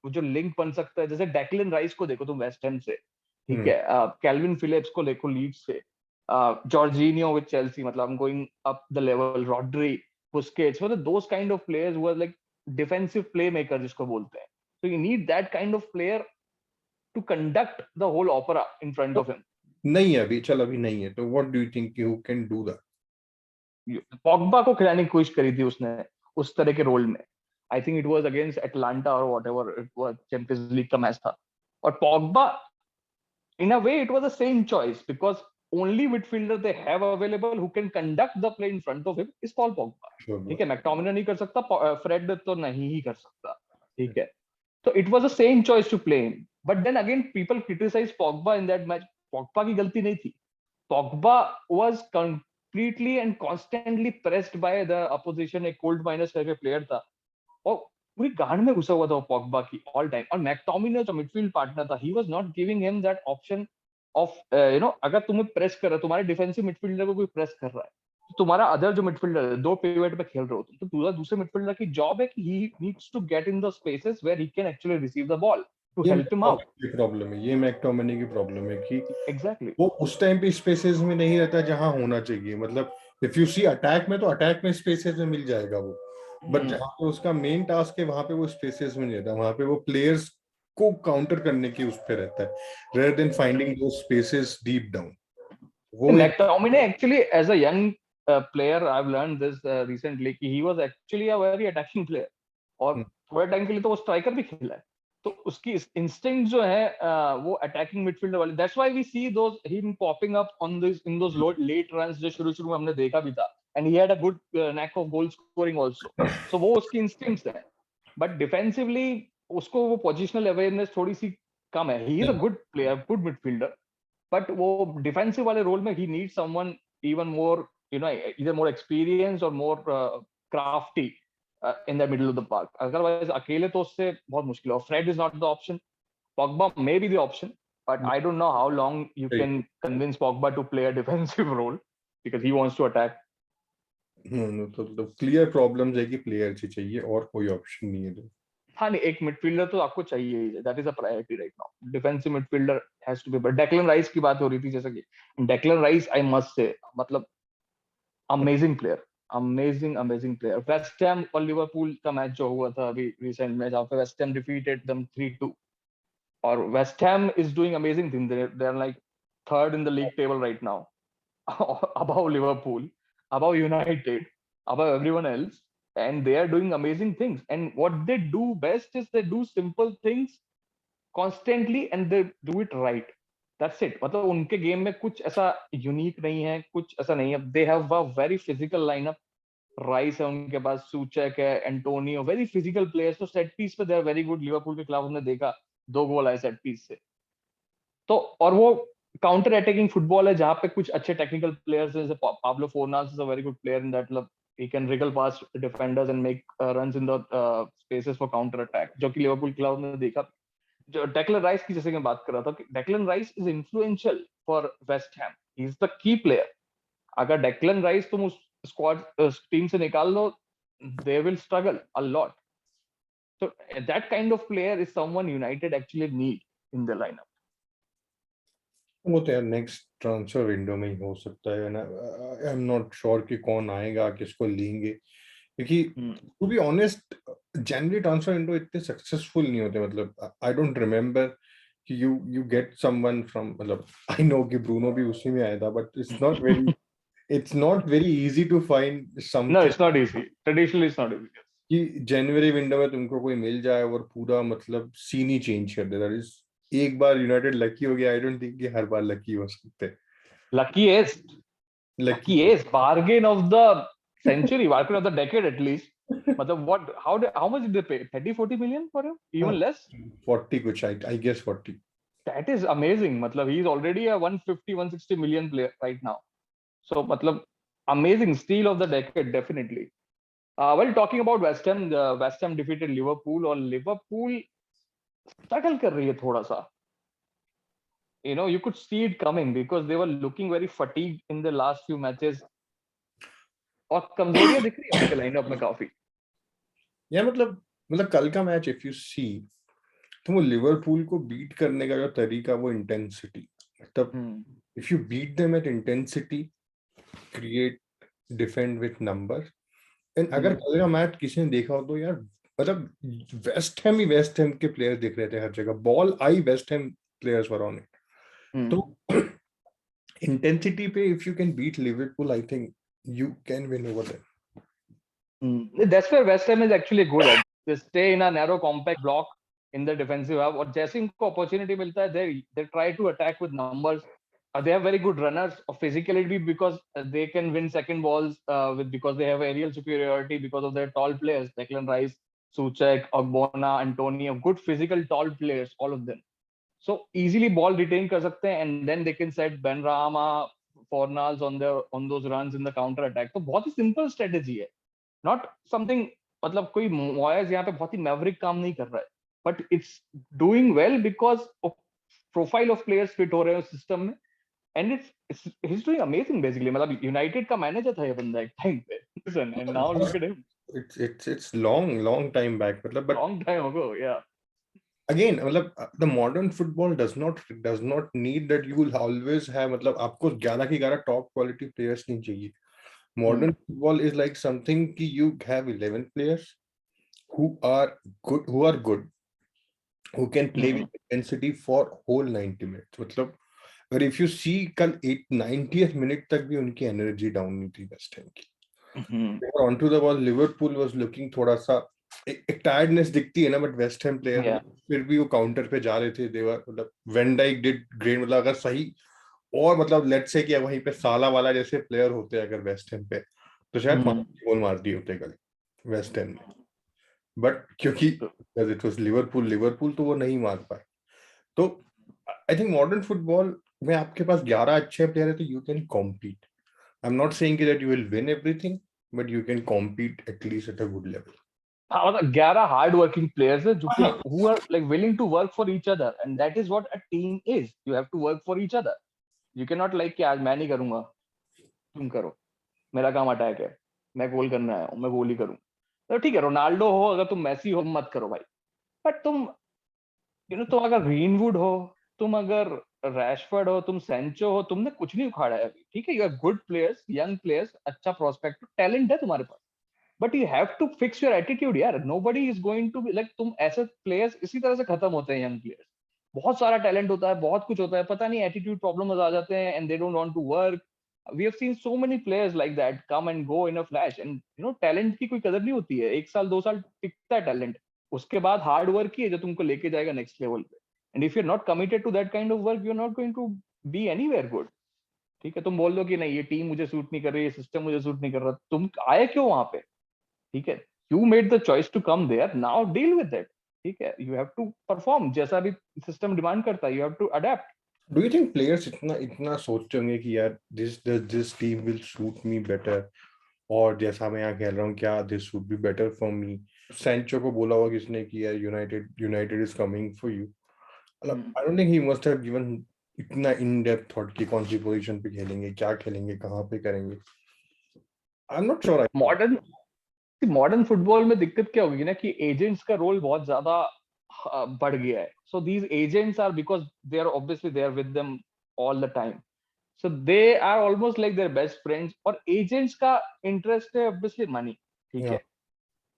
जो link बन सकता है। जैसे डेक्लन राइस को देखो तुम वेस्ट हैम से, ठीक है? कैल्विन फिलिप्स को देखो लीड्स से, Jorginho with Chelsea, मतलब I'm going up the level, Rodri, Busquets, मतलब those kind of players who are like defensive playmaker जिसको बोलते हैं। So you need that kind of player to conduct the whole opera in front of him. नहीं है अभी, चल अभी नहीं है, तो what do you think who can do that? Pogba को खिलाने की कोशिश करी थी उसने उस तरह के रोल में। I think it was against Atlanta or whatever it was, Champions League का मैच था। और Pogba in a way it was the same choice because only midfielder they have available who can conduct the play in front of him is Paul Pogba. ठीक है? McTominay नहीं कर सकता, Fred तो नहीं ही कर सकता, ठीक है? So it was the same choice to play him. But then again people criticize Pogba in that match. Pogba की गलती नहीं थी। Pogba was completely and constantly pressed by the opposition, एक कोल्ड माइनस करके प्लेयर था और पूरी गांड में घुसा हुआ था पॉग्बा की ऑल टाइम। और मैक्टोमिने जो मिडफील्ड पार्टनर था, he was not giving him that option of अगर तुम्हें प्रेस कर रहा है, तुम्हारे डिफेंसिव मिडफील्डर को कोई प्रेस कर रहा है, तो तुम्हारा अदर जो मिडफील्डर है, दो पिवट पे खेल रहे हो तुम, तो पूरा दूसरे मिडफील्डर की जॉब है कि he needs to get in the spaces where he can actually receive the ball to help him out. ये प्रॉब्लम है, ये मैक्टोमिने की प्रॉब्लम है कि एग्जैक्टली वो उस टाइम पे स्पेसेस में नहीं रहता जहां होना चाहिए। मतलब इफ यू सी अटैक में, तो अटैक में स्पेसेस में मिल जाएगा वो, बट जहां पे उसका मेन टास्क है वहां पे वो स्पेसेस में नहीं रहता। वहां पे वो प्लेयर्स को काउंटर करने की उस पे रहता है, रेदर देन फाइंडिंग दोस स्पेसेस डीप डाउन। वो एक McTominay actually as a young player, I've learned this recently कि he was actually a very attacking player और थोड़े टाइम के लिए तो वो स्ट्राइकर भी खेला है। तो उसकी इंस्टिंक्ट जो है वो अटैकिंग मिडफील्डर वाले, that's why we see those him popping up on this in those late runs जो शुरू में हमने देखा भी था, and he had a good knack of goal scoring also. So वो उसकी इंस्टिंक्ट्स है, बट डिफेंसिवली उसको वो पोजीशनल अवेयरनेस थोड़ी सी कम है। He is a good player, good midfielder, but वो डिफेंसिव वाले रोल में he need someone even more either more experienced or more crafty in the middle of the park. Otherwise अकेले तो उससे बहुत मुश्किल है। Fred is not the option. Pogba may be the option, but I don't know how long you can convince Pogba to play a defensive role because he wants to attack. तो clear problems है कि player ही चाहिए और कोई option नहीं है। हाँ नहीं, एक मिडफील्डर तो आपको चाहिए ही, that is a priority right now. Defensive midfielder has to be, but Declan Rice की बात हो रही थी जैसे कि Declan rice I must say मतलब amazing player, amazing player. West Ham और लिवरपूल का मैच जो हुआ था अभी रिसेंट में, जहाँ पे वेस्ट हैम डिफीटेड देम 3-2, और West Ham is doing amazing thing, they are like third in the league table right now, above Liverpool, above United, above everyone else, and they are doing amazing things. And what they do best is they do simple things constantly and they do it right. That's it. मतलब उनके game में कुछ ऐसा unique नहीं है, कुछ ऐसा नहीं है। They have a very physical lineup. Rice है उनके पास, सूचक है, एंटोनियो, वेरी फिजिकल प्लेयर्स। तो सेट पीस पे they are very good. Liverpool के खिलाफ हमने देखा 2 गोल आए सेट पीस से। तो और वो काउंटर अटैकिंग फुटबॉल है जहाँ पे कुछ अच्छे टेक्निकल प्लेयर्स हैं, जैसे Pablo Fornals is a very good player in that, मतलब he can wriggle past defenders and make runs in the spaces for counter attack, जो कि लिवरपूल के खिलाफ हमने देखा। जो डेक्लन राइस की जैसे मैं बात कर रहा था, Declan rice is influential for West Ham, he is the key player. अगर डेक्लन राइस तुम उस स्क्वाड टीम से निकाल लो, they will struggle a lot. So that kind of player is someone United actually need in the lineup. वो तो यार next transfer window में ही हो सकता है ना। आई एम नॉट श्योर कि कौन आएगा, किसको लेंगे, क्योंकि टू बी ऑनेस्ट जनवरी ट्रांसफर विंडो इतने सक्सेसफुल नहीं होते। मतलब आई डोंट रिमेम्बर कि यू गेट समवन फ्रॉम, मतलब आई नो कि ब्रूनो भी उसी में आया था, but it's not very easy to find No, something it's not easy. Traditionally, it's not easy. कि जनवरी विंडो में तुमको कोई मिल जाए और पूरा मतलब सीन ही चेंज कर दे। दैट इज, एक बार यूनाइटेड लकी हो गया, आई डोंट थिंक कि हर बार लकी हो सकते। Luckiest bargain of the century, bargain of the decade at least. मतलब what how much did they pay? 30-40 million for him? Even less? 40 कुछ, I guess 40. That is amazing. मतलब he is already a 150-160 million player right now. So मतलब amazing steal of the decade definitely. Well, talking about West Ham, West Ham defeated Liverpool और Liverpool struggle कर रही है थोड़ा सा. You could see it coming because they were looking very fatigued in the last few matches. और कमजोरियां दिख रही है उनके लाइनअप में काफी. या मतलब कल का मैच इफ यू सी, तो वो लिवरपूल को बीट करने का जो तरीका, वो इंटेंसिटी, मतलब if you beat them at intensity, create, defend with number, and अगर कल का मैच किसी ने देखा हो तो यार, मतलब वेस्ट हैम के प्लेयर्स दिख रहे थे हर जगह, बॉल आई, West Ham players were on it. तो इंटेंसिटी पे if you can beat Liverpool, I think you can win over them. That's where West Ham is actually good at. They stay in a narrow, compact block in the defensive half. और जैसे इनको opportunity मिलता है, they try to attack with numbers. They have very good runners of physicality because they can win second balls because they have aerial superiority because of their tall players. Declan Rice, Souček, Ogbonna, Antonio, good physical tall players, all of them. So easily ball retain कर सकते हैं, and then they can set Benrahma, Fornals on those runs in the counter attack. तो बहुत ही simple strategy है. Not something, मतलब कोई Moyes यहाँ पे बहुत ही maverick काम नहीं कर रहा है, but it's doing well because of profile of players fit हो रहे हैं उस system में, and he's doing amazing basically. मतलब United का manager था ये बंदा एक time पे, listen, and now look at him. It's long time back, मतलब, but long time ago, yeah. Again, मतलब the modern football does not need that you will always have, मतलब आपको 11 की 11 top quality players नहीं चाहिए. Modern football is like something कि you have 11 players who are good, who can play with intensity for whole 90 minutes. मतलब अगर if you see कल 90th minute तक भी उनकी energy down नहीं थी वेस्ट हैम की. Onto the ball, Liverpool was looking थोड़ा सा एक टायर्डनेस दिखती है ना, बट वेस्ट हैम प्लेयर फिर भी वो काउंटर पे जा रहे थे. देवर, मतलब वेन डाइक डिड ग्रेट. मतलब अगर सही, और मतलब लेट्स से कि वहीं पे साला वाला जैसे प्लेयर होते अगर वेस्ट हैम पे, तो शायद 5 गोल मार दिए होते कल वेस्ट हैम ने. बट क्योंकि इट वाज लिवरपूल तो वो नहीं मार पाए. तो आई थिंक मॉडर्न फुटबॉल में आपके पास 11 अच्छे प्लेयर है तो you can compete. I am not saying that you will win everything, but you can compete at least at a good level. मतलब 11 हार्ड वर्किंग प्लेयर्स है जो कि who are like willing to work for each other, and that is what a team is. You have to work for each other. You cannot like कि आज मैं नहीं करूंगा, तुम करो, मेरा काम अटैक है, मैं गोल करना आया हूं, मैं गोल ही करूं. तो ठीक है, रोनाल्डो हो, अगर तुम मेसी हो, मत करो भाई. बट तुम तुम अगर ग्रीनवुड हो, तुम अगर रैशफोर्ड हो, तुम सेंचो हो, तुमने कुछ नहीं उखाड़ा है अभी. ठीक है, you are good players, young players, अच्छा प्रोस्पेक्ट, टैलेंट है तुम्हारे पास, but you have to fix your attitude यार. Nobody is going to be like, तुम ऐसे प्लेयर्स इसी तरह से खत्म होते हैं. यंग प्लेयर्स, बहुत सारा टैलेंट होता है, बहुत कुछ होता है, पता नहीं एटीट्यूड प्रॉब्लम्स आ जाते हैं, and they don't want to work. We have seen so many players like that come and go in a flash, and talent की कोई कदर नहीं होती है. 1 साल 2 साल टिकता है टैलेंट, उसके बाद हार्ड वर्क ही है जो तुमको लेके जाएगा नेक्स्ट लेवल पे. And if you are not committed to that kind of work, you are not going to be anywhere good. ठीक है, तुम बोल दो कि नहीं, ये टीम मुझे सूट नहीं कर रही, ये सिस्टम मुझे सूट नहीं कर रहा, तुम आए क्यों वहां पे? ठीक है, you made the choice to come there, now deal with it. ठीक है, you have to perform जैसा भी सिस्टम डिमांड करता है, you have to adapt. Do you think players इतना सोचते होंगे कि यार this team will suit me better, और जैसा मैं यहाँ खेल रहा हूँ, क्या this would be better for me? Sancho को बोला होगा किसने कि यार United is coming for you. I don't think he must have given इतना इन डेप्थ थॉट कि कौन सी पोजीशन पे खेलेंगे, क्या खेलेंगे, कहाँ पे करेंगे. I'm not sure. Modern football में दिक्कत क्या होगी ना कि एजेंट्स का रोल बहुत ज्यादा बढ़ गया है. So these agents are, because they are obviously they are with them all the time, so they are almost like their best friends. और एजेंट्स का इंटरेस्ट है ऑब्वियसली मनी. ठीक है,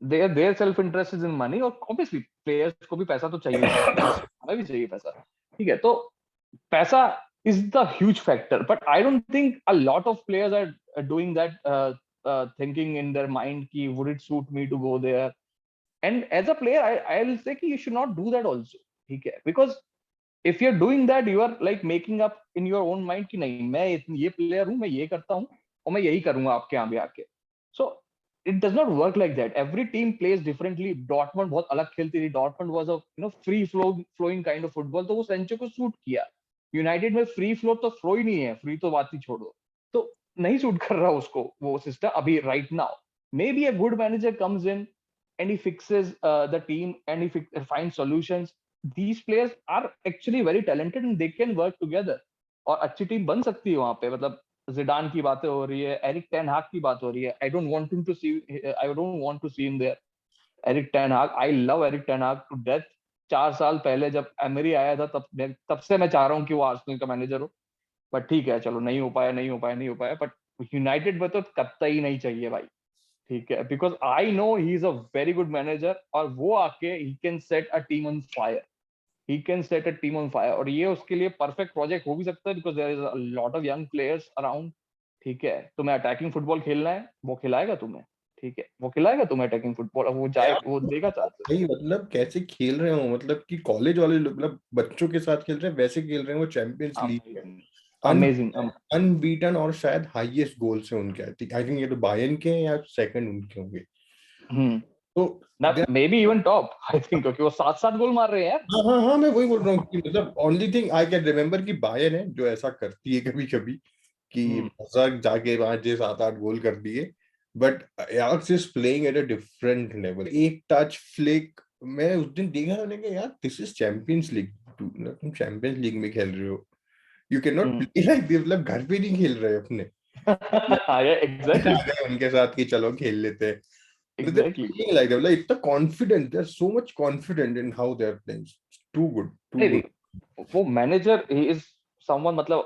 their self interest is in money, और obviously players को भी पैसा तो चाहिए, हमें भी चाहिए पैसा. ठीक है, तो पैसा is the huge factor, but I don't think a lot of players are doing that, thinking in their mind ki would it suit me to go there. And as a player, I'll say ki you should not do that also. ठीक है, because if you're doing that, you are like making up in your own mind कि नहीं, मैं ये player हूँ, मैं ये करता हूँ और मैं यही करूंगा आपके यहाँ भी आके. So it does not work like that. Every team plays differently. Dortmund बहुत अलग खेलती थी. Dortmund was a free flowing kind of football. तो वो सेंचो को सूट किया. यूनाइटेड में फ्री फ्लो तो फ्लो ही नहीं है. फ्री तो बात ही छोड़ो. तो नहीं सूट कर रहा उसको वो सिस्टम अभी right now. Maybe a good manager comes in and he fixes the team and he finds solutions. These players are actually very talented and they can work together. और अच्छी टीम बन सकती है वहां पे. मतलब जिडान की बातें हो रही है, एरिक टेन हाग की बात हो रही है. I don't want to see him there. Erik ten Hag, I love Erik ten Hag to death. 4 साल पहले जब एमरी आया था तब से मैं चाह रहा हूँ कि वो आर्सेनल का मैनेजर हो. बट ठीक है, चलो नहीं हो पाया. बट यूनाइटेड में तो कतई नहीं चाहिए भाई. ठीक है, because I know he is a very good manager. और वो आके he can set a team on fire. और ये उसके लिए परफेक्ट प्रोजेक्ट हो भी सकता है because there is a lot of young players around. ठीक है, तुम्हें अटैकिंग फुटबॉल खेलना है, वो खिलाएगा तुम्हें. ठीक है, वो खिलाएगा तुम्हें अटैकिंग फुटबॉल. और वो देगा चांसेस. भाई मतलब कैसे खेल रहे हो, मतलब कि कॉलेज वाले मतलब बच्चों के साथ खेल रहे हैं वैसे खेल रहे हैं वो. Champions league amazing. अनबीटन और शायद हाईएस्ट गोल्स है उनके. आई थिंक ये तो बायर्न के हैं या सेकंड उनके होंगे. तो may be even top I think, क्योंकि वो 7-7 गोल मार रहे हैं यार. हाँ हाँ हाँ, मैं वही बोल रहा हूँ कि मतलब only thing I can remember कि बायर्न है जो ऐसा करती है कभी कभी कि मजाक जाके 5-6-7-8 गोल कर दिए. But Ajax is playing at a different level. एक टच फ्लिक मैं उस दिन देखा, मैंने कहा यार दिस इज चैंपियंस लीग. तुम चैंपियंस लीग में खेल रहे हो. You can not play like this. मतलब घर पे नहीं खेल रहे अपने. एग्जैक्टली. उनके साथ कि चलो खेल लेते हैं. एग्जैक्टली. Like that. Like, इतना confident. They're so much confident in how they're playing. Too good. Too good. वो मैनेजर ही इज समवन, मतलब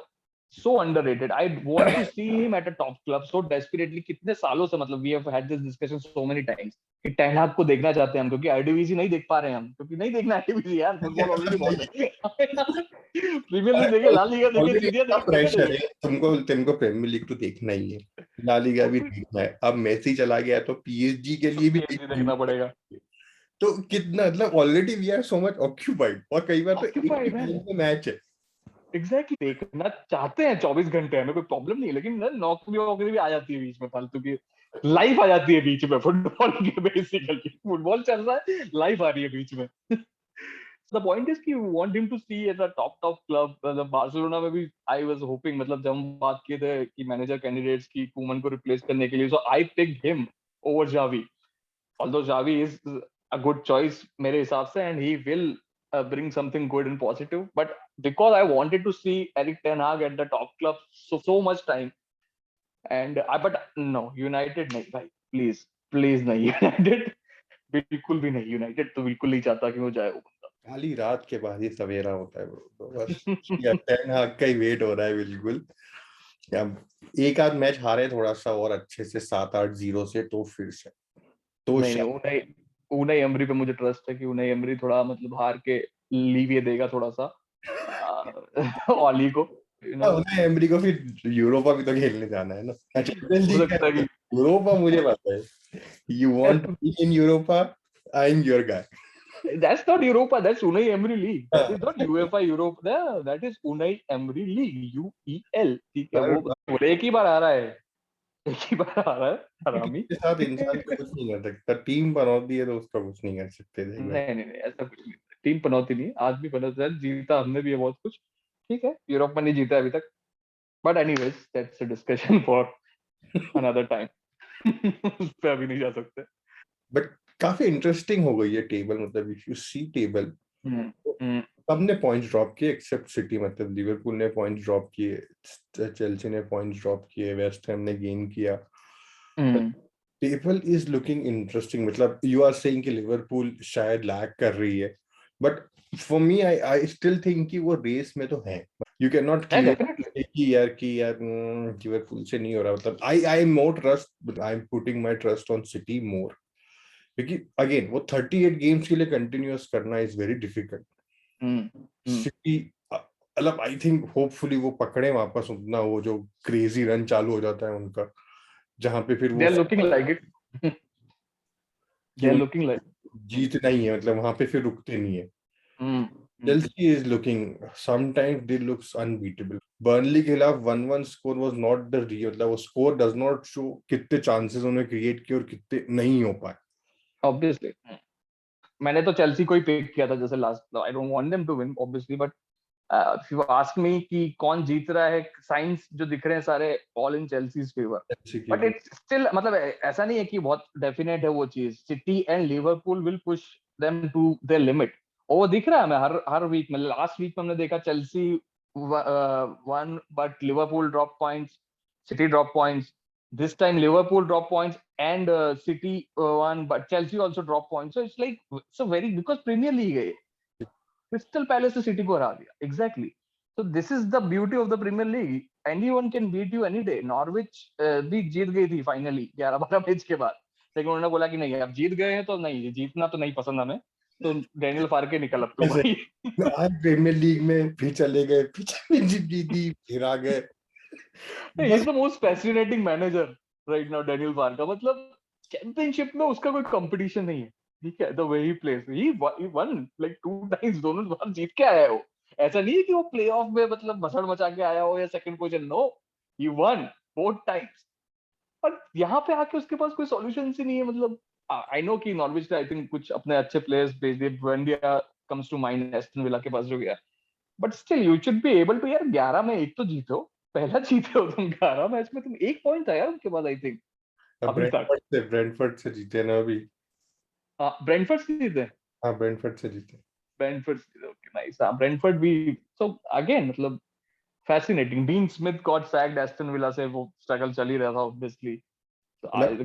so underrated. I want to see him at a top club so desperately. कितने सालों से, मतलब we have had this discussion so many times कि ten हाग को देखना चाहते हैं हम, क्योंकि आईडीवीसी नहीं देख पा रहे हैं हम, क्योंकि नहीं देखना आईडीवीसी यार. फुटबॉल ऑलरेडी बहुत है. प्रीमियर लीग देखे, ला लीगा देखे, सीरिया देखे, प्रेशर है तुमको प्रीमियर लीग तो देखना ही है. ला लीगा भी देखना है. अब मेसी चला गया तो पीएसजी के लिए भी देखना पड़ेगा. तो कितना मतलब already we are so much occupied. और कई बार तो Occupied है. एक मैच है. एग्जैक्टली. देखना चाहते हैं 24 घंटे, हमें कोई प्रॉब्लम नहीं है, लेकिन नौकरी वोकरी भी आ जाती है बीच में, फालतू की लाइफ आ जाती है बीच में फुटबॉल के. बेसिकली फुटबॉल चल रहा है, लाइफ आ रही है बीच में. द पॉइंट इज कि want him to see at a top club. मतलब बार्सिलोना में भी आई वाज होपिंग, मतलब जब हम बात किए थे कि मैनेजर कैंडिडेट्स की कुमन को रिप्लेस करने के लिए, so I picked him over Xavi. Although Xavi is a good choice मेरे हिसाब से, and he will bring something good and positive, but because I wanted to see Erik ten Hag at the top club so much time, and but no, United नहीं भाई, please नहीं. United बिल्कुल भी नहीं. United तो बिल्कुल नहीं चाहता कि वो जाए वो बंदा. काली रात के बाद ही सवेरा होता है bro. तो बस टेन हाग का ही वेट हो रहा है बिल्कुल. अब एक आध मैच हारे थोड़ा सा और अच्छे से 7-8-0 से तो फिर से तो नहीं, उनाई एमरी पे मुझे ट्रस्ट है कि उनाई एमरी थोड़ा मतलब हार के लीव ये देगा थोड़ा सा ओली को. उन्हें एमरी को फिर यूरोपा भी तो खेलने जाना है ना. चैंपियंस लीग यूरोपा मुझे पता है. You want to be in Europa, I am your guy. That's not Europa. That's Unai Emery League. That is not UEFA Europe. That is Unai Emery League. UEL. ठीक है, वो एक ही बार आ रहा है. एक ही बार आ रहा है हरामी. के साथ इंसान कुछ नहीं कर सकता. टीम बनौती है तो उसका कुछ नहीं कर सकते. नहीं, ऐसा कुछ नहीं. टीम पनौती नहीं. आज भी पनौती है. जीता हमने भी है बहुत कुछ. ठीक है, यूरोप में नहीं जीता अभी तक. But anyways that's a discussion for another time. उस पे अभी नहीं जा सकते. बट काफी इंटरेस्टिंग हो गई है टेबल. मतलब इफ यू सी टेबल, सबने पॉइंट्स ड्रॉप किए एक्सेप्ट सिटी. मतलब लिवरपूल ने पॉइंट्स ड्रॉप किए, चेल्सी ने पॉइंट्स ड्रॉप किए, वेस्ट हैम ने गेन किया. Table is looking interesting. मतलब यू आर सेइंग कि लिवरपूल शायद लैग कर रही है, but for me I still think कि वो रेस में तो है. यू कैन नॉट कि यार लिवरपूल से नहीं हो रहा. मतलब I am more trust, I am putting my trust on City more, क्योंकि अगेन वो 38 गेम्स के लिए कंटिन्यूअस करना इज वेरी डिफिकल्ट. सिटी मतलब आई थिंक होपफुली वो पकड़े वापस उतना वो जो क्रेजी रन चालू हो जाता है उनका, जहां पे फिर वो लुकिंग लाइक इट. जीतना ही है. मतलब वहां पे फिर रुकते नहीं है. Chelsea is looking, sometimes they looks unbeatable. Burnley के खिलाफ 1-1 score was not the real, मतलब वो score does not show कितने chances उन्होंने create किए और कितने नहीं हो पाए. ऑब्वियसली मैंने तो चेल्सी को ही पिक किया था जैसे last. I don't want them to win obviously, but if you ask me कि कौन जीत रहा है, साइंस जो दिख रहे हैं सारे all in Chelsea's favour. Chelsea की बट इट्स स्टिल मतलब ऐसा नहीं है कि बहुत डेफिनेट है वो चीज. City and Liverpool will push them to their limit. और वो दिख रहा है हमें हर वीक में. लास्ट वीक में हमने देखा Chelsea won but Liverpool drop points, City drop points. This time Liverpool drop points and City won, but Chelsea also drop points. So it's like it's a very because Premier League है. Crystal Palace से City को हरा दिया. Exactly. So this is the beauty of the Premier League. Anyone can beat you any day. Norwich भी जीत गई थी finally 11-12 match के बाद. लेकिन उन्होंने बोला कि नहीं अब जीत गए हैं तो नहीं, जीतना तो नहीं पसंद हमें, तो डैनियल फार्के निकल अब तो भाई. आज प्रीमियर लीग में भी चले गए, चैंपियनशिप जीती, फिर आ गए. he is the most fascinating manager right now, Daniel Farka. मतलब चैंपियनशिप में उसका कोई कंपटीशन नहीं है. ठीक है, the way he plays, he won like 2 times, दोनों बार जीत के आया है वो. ऐसा नहीं है कि वो प्लेऑफ में मतलब भसड़ मचा के आया हो या second position. No, he won 4 times. और यहाँ पे आके उसके पास कोई सॉल्यूशन ही नहीं है. मतलब आई नो कि नॉर्विच ने आई थिंक कुछ अपने अच्छे प्लेयर्स भेज दिए. Buendia comes to mind, Aston Villa के पास जो गया. But still you should be able to यार 11 में एक तो जीतो. पहला जीते हो तुम 11 मैच में, तुम 1 पॉइंट था यार उनके पास आई थिंक अभी तक. ब्रेंटफोर्ड से जीते ना अभी. ब्रेंटफोर्ड से जीते. हाँ, ब्रेंटफोर्ड से जीते. ब्रेंटफोर्ड से, ओके नाइस. ब्रेंटफोर्ड भी. सो अगेन मतलब fascinating. Dean Smith got sacked Aston villa से. वो स्ट्रगल चल ही रहा था ऑब्वियसली.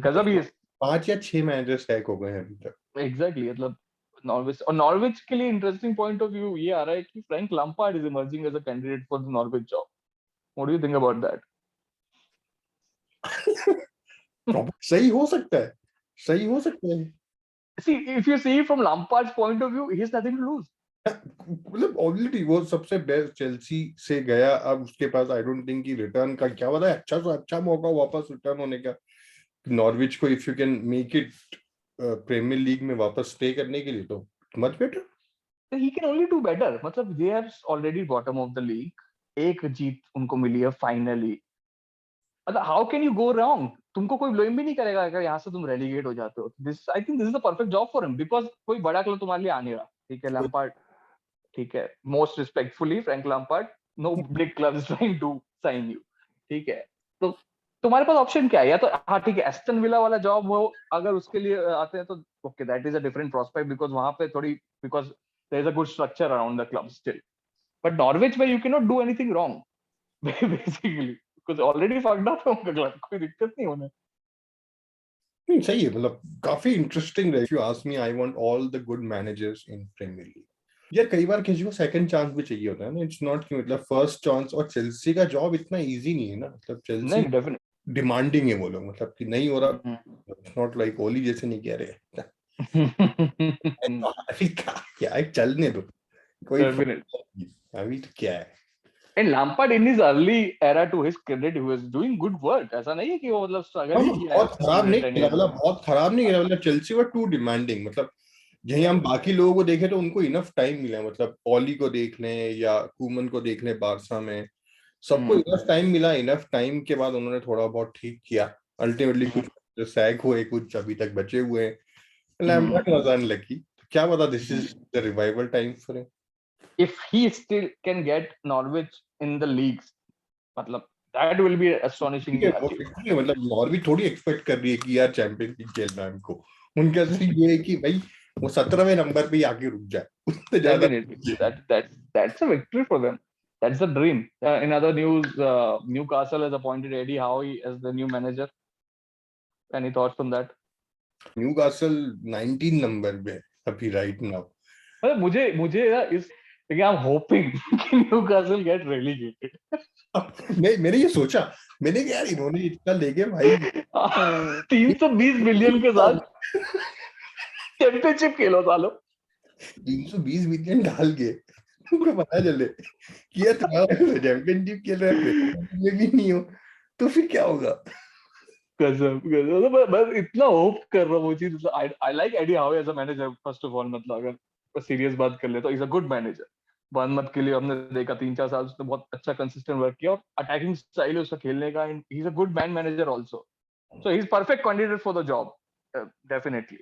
गजब ही. 5 या 6 मैनेजर सैक हो गए हैं अभी तक. एग्जैक्टली. मतलब नॉर्विच, और नॉर्विच के लिए इंटरेस्टिंग पॉइंट ऑफ व्यू ये आ रहा है कि Frank Lampard is emerging as a candidate for the Norwich job. What do you think about that? सही हो सकता है, सही हो सकता है. See, if you see from Lampard's point of view, he has nothing to lose. मतलब already वो सबसे बेस्ट चेल्सी से गया, अब उसके पास आई डोंट थिंक कि रिटर्न का क्या पता है. अच्छा मौका वापस रिटर्न होने का नॉर्विच को. If you can make it Premier League में वापस स्टे करने के लिए तो much better. So he can only do better. मतलब they are already bottom of the league. एक जीत उनको मिली है फाइनली. मतलब how can you go wrong? तुमको कोई ब्लेम भी नहीं करेगा अगर यहाँ से तुम रेलीगेट हो जाते हो. I think this is the perfect job for him because कोई बड़ा क्लब तुम्हारे लिए आ नहीं रहा. ठीक है, लैम्पार्ड. ठीक है, most respectfully Frank Lampard, no big club is trying to sign you. ठीक है, तो तुम्हारे पास ऑप्शन क्या है? या तो हाँ ठीक है एस्टन विला वाला जॉब हो, अगर उसके लिए आते हैं तो okay that is a different prospect because वहां पे थोड़ी because there is a good structure around the club still. But Norwich में you can not do anything wrong basically because already fucked up है उनका क्लब. कोई दिक्कत नहीं होने. नहीं, सही है. मतलब काफी इंटरेस्टिंग रहे. If you ask me, I want all the good managers in Premier League. यार कई बार किसी को सेकंड चांस भी चाहिए होता है ना. इट्स नॉट कि मतलब फर्स्ट चांस. और चेल्सी का जॉब इतना इजी नहीं है ना. मतलब चेल्सी नहीं डेफिनेट. डिमांडिंग है वो लोग. मतलब कि नहीं हो रहा. इट्स नॉट लाइक ओली जैसे नहीं कह रहे. अभी क्या है, चलने दो. कोई अभी तो क्या है. And Lampard in his early era, to his credit, he was doing good work. ऐसा नहीं है कि वो मतलब स्ट्रगल ही किया है. बहुत खराब नहीं किया. मतलब बहुत खराब नहीं किया. मतलब चेल्सी वर टू डिमांडिंग. मतलब यही हम बाकी लोगों को देखें तो उनको इनफ टाइम मिला. मतलब ओली को देख लें या कुमन को देख लें बारसा में, सबको इनफ टाइम मिला. इनफ टाइम के बाद उन्होंने थोड़ा बहुत ठीक किया. अल्टीमेटली कुछ जो सैक हुए, कुछ अभी तक बचे हुए हैं. Lampard was unlucky. क्या पता this is the revival time for him. If he still can get Norwich in the leagues, मतलब that will be astonishing. मतलब नॉर्विच थोड़ी एक्सपेक्ट कर रही है कि यार चैंपियंस लीग खेलना है हमको. उनका सिर्फ ये है कि भाई वो 17वें नंबर पे ही आके रुक जाए. उससे ज्यादा that's a victory for them. That's the dream. In other news, Newcastle has appointed Eddie Howe as the new manager. Any thoughts on that? Newcastle 19 number पे अभी राइट नाउ. मतलब मुझे इस I'm hoping कि Newcastle get relegated. मैंने ये सोचा. मैंने कहा यार इन्होंने इतना लेके भाई 320 मिलियन के साथ चैंपियनशिप खेलो सालो. 320 मिलियन डाल के उनको पता चले कि यार तुम्हारा चैंपियनशिप खेल रहा है ये भी नहीं हो तो फिर क्या होगा. गजब. मैं इतना होप कर रहा हूँ वो चीज. I like Eddie Howe as a manager first of all. मतलब अगर सीरियस बात कर ले तो इज अ गुड मैनेजर. बर्नमथ के लिए हमने देखा 3-4 साल उसने बहुत अच्छा कंसिस्टेंट वर्क किया, और अटैकिंग स्टाइल है उसका खेलने का, and he is a good man manager also, so he is perfect candidate for the job, definitely.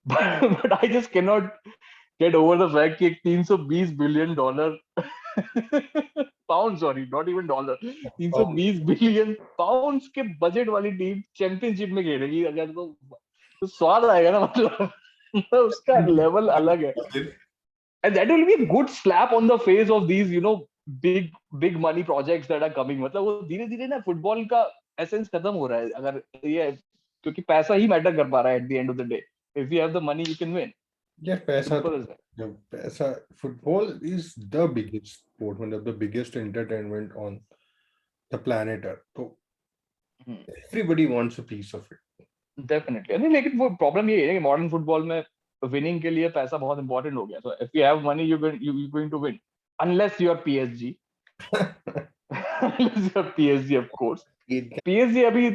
But I just can not get over the fact कि एक 320 billion dollar pound, sorry not even dollar, 320 billion pounds के budget वाली team championship में खेलेगी अगर, तो स्वाद आएगा ना, मतलब उसका लेवल अलग है. And that will be a good slap on the face of these, big money projects that are coming. मतलब वो धीरे धीरे ना फुटबॉल का एसेंस खत्म हो रहा है, अगर ये, क्योंकि पैसा ही मैटर कर पा रहा है at the end of the day. If you have the money you can win. यार पैसा सिंपल एज दैट. जब पैसा, football is the biggest sport, मतलब the biggest entertainment on the planet earth, तो everybody wants a piece of it. Definitely नहीं, लेकिन वो problem ये है कि मॉडर्न फुटबॉल में विनिंग के लिए पैसा बहुत इंपॉर्टेंट हो गया. So if you have money you going to win, unless you are PSG. Unless you are PSG of course. PSG अभी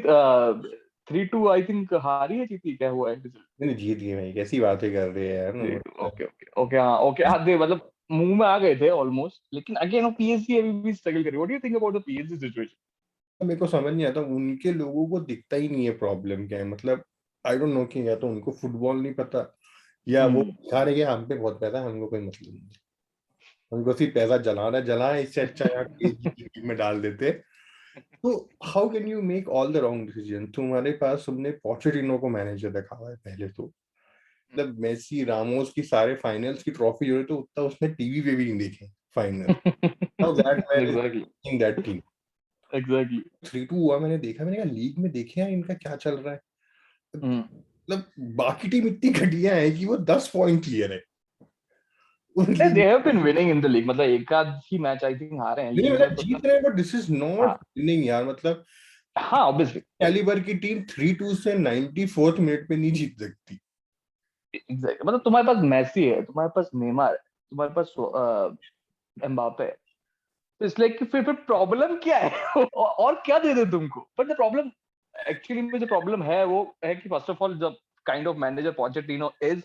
3-2 आई थिंक हारी है, जीती, क्या हुआ है? नहीं जीत गए भाई, कैसी बातें कर रहे हैं यार. ओके ओके ओके, हाँ ओके, हाँ दे मतलब मुंह में आ गए थे ऑलमोस्ट, लेकिन अगेन वो पीएसजी अभी भी स्ट्रगल कर रही है. What do you think about the PSG situation? मेरे को समझ नहीं आता, उनके लोगों को दिखता ही नहीं है प्रॉब्लम क्या है. मतलब आई डोंट नो कि या तो उनको फुटबॉल नहीं पता, या वो दिखा रहे हैं हम पे बहुत पैसा है, हमको कोई मतलब नहीं. उनको सिर्फ पैसा जलाना जलाए, इससे अच्छा यार टीम में डाल देते. तो how can you make all the wrong decision. तुम्हारे पास तुमने पोचेटिनो को मैनेजर रखा हुआ है पहले, तो मतलब मेसी रामोस की सारे फाइनल्स की ट्रॉफी जो है, तो उतना उसने टीवी पे भी नहीं देखे final. Now that man is exactly in that team. Exactly. 3-2 हुआ, मैंने कहा लीग में देखे यार इनका क्या चल रहा है. मतलब बाकी टीम इतनी घटिया है कि वो 10 पॉइंट क्लियर है. They have been winning in the league, मतलब एक आध ही मैच आई थिंक हारे हैं नहीं लीग में मतलब तो. जीत रहे हैं, but this is not winning यार. मतलब हाँ ऑब्वियसली. कैलिबर की टीम 3-2 से 94th मिनट पे नहीं जीत सकती. एग्जैक्टली, मतलब तुम्हारे पास मेसी है, तुम्हारे पास नेमार है, तुम्हारे पास एम्बापे है, तो इसलिए कि फिर प्रॉब्लम क्या है? और क्या दे दे तुमको? बट द प्रॉब्लम एक्चुअली में जो प्रॉब्लम है वो है कि first of all the kind of manager Pochettino is,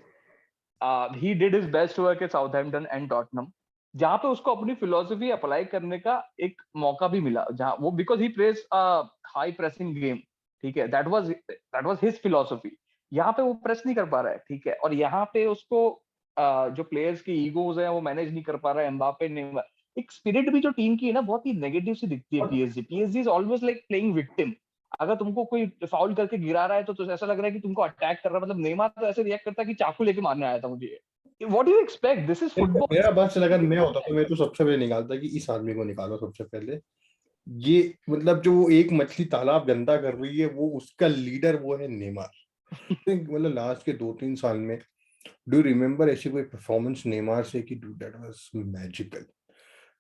he did his best work at Southampton and Tottenham, जहां पे उसको अपनी फिलोसफी अप्लाई करने का एक मौका भी मिला, जहां वो because he plays high pressing game, ठीक है, दैट वाज हिज फिलोसफी. यहाँ पे वो प्रेस नहीं कर पा रहा है, ठीक है, और यहाँ पे उसको जो प्लेयर्स की ईगोज है वो मैनेज नहीं कर पा रहा है. एम्बापे ने एक स्पिरिट भी जो टीम की है ना बहुत ही नेगेटिव सी दिखती है. PSG is always like playing victim. अगर तुमको कोई फाउल करके गिरा रहा है तो ऐसा लग रहा है कि तुमको अटैक कर रहा है. मतलब नेमार तो ऐसे रिएक्ट करता है कि चाकू लेके मारने आया था मुझे. What do you expect? This is football. मेरा बस अगर मैं होता तो मैं तो सबसे पहले निकालता कि इस आदमी को निकालो सबसे पहले. ये मतलब जो वो एक मछली तालाब गंदा कर रही है, वो उसका लीडर वो है नेमार. मतलब लास्ट के 2-3 साल में डू रिमेम्बर ऐसी कोई परफॉर्मेंस नेमार से कि डू दैट वाज मैजिकल.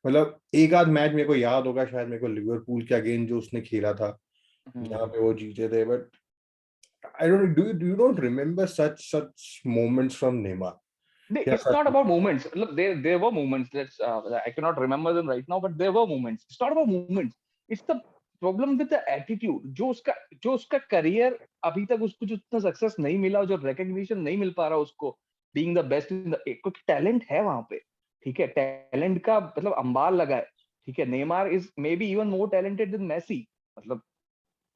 मतलब एक आध मैच मेरे को याद होगा शायद, मेरे को लिवरपूल के अगेंस्ट जो उसने खेला था जहाँ पे वो जीते थे, but I don't do you don't remember such moments from Neymar. It's not about moments. Look, there were moments. I cannot remember them right now, but there were moments. It's not about moments. It's the problem with the attitude. जो उसका career अभी तक उसको जो इतना success नहीं मिला, जो रिकग्निशन नहीं मिल पा रहा उसको being the best in the, क्योंकि टैलेंट है वहां पे, ठीक है, टैलेंट का मतलब अंबार लगा है, ठीक है. Neymar is maybe even more talented than Messi. मतलब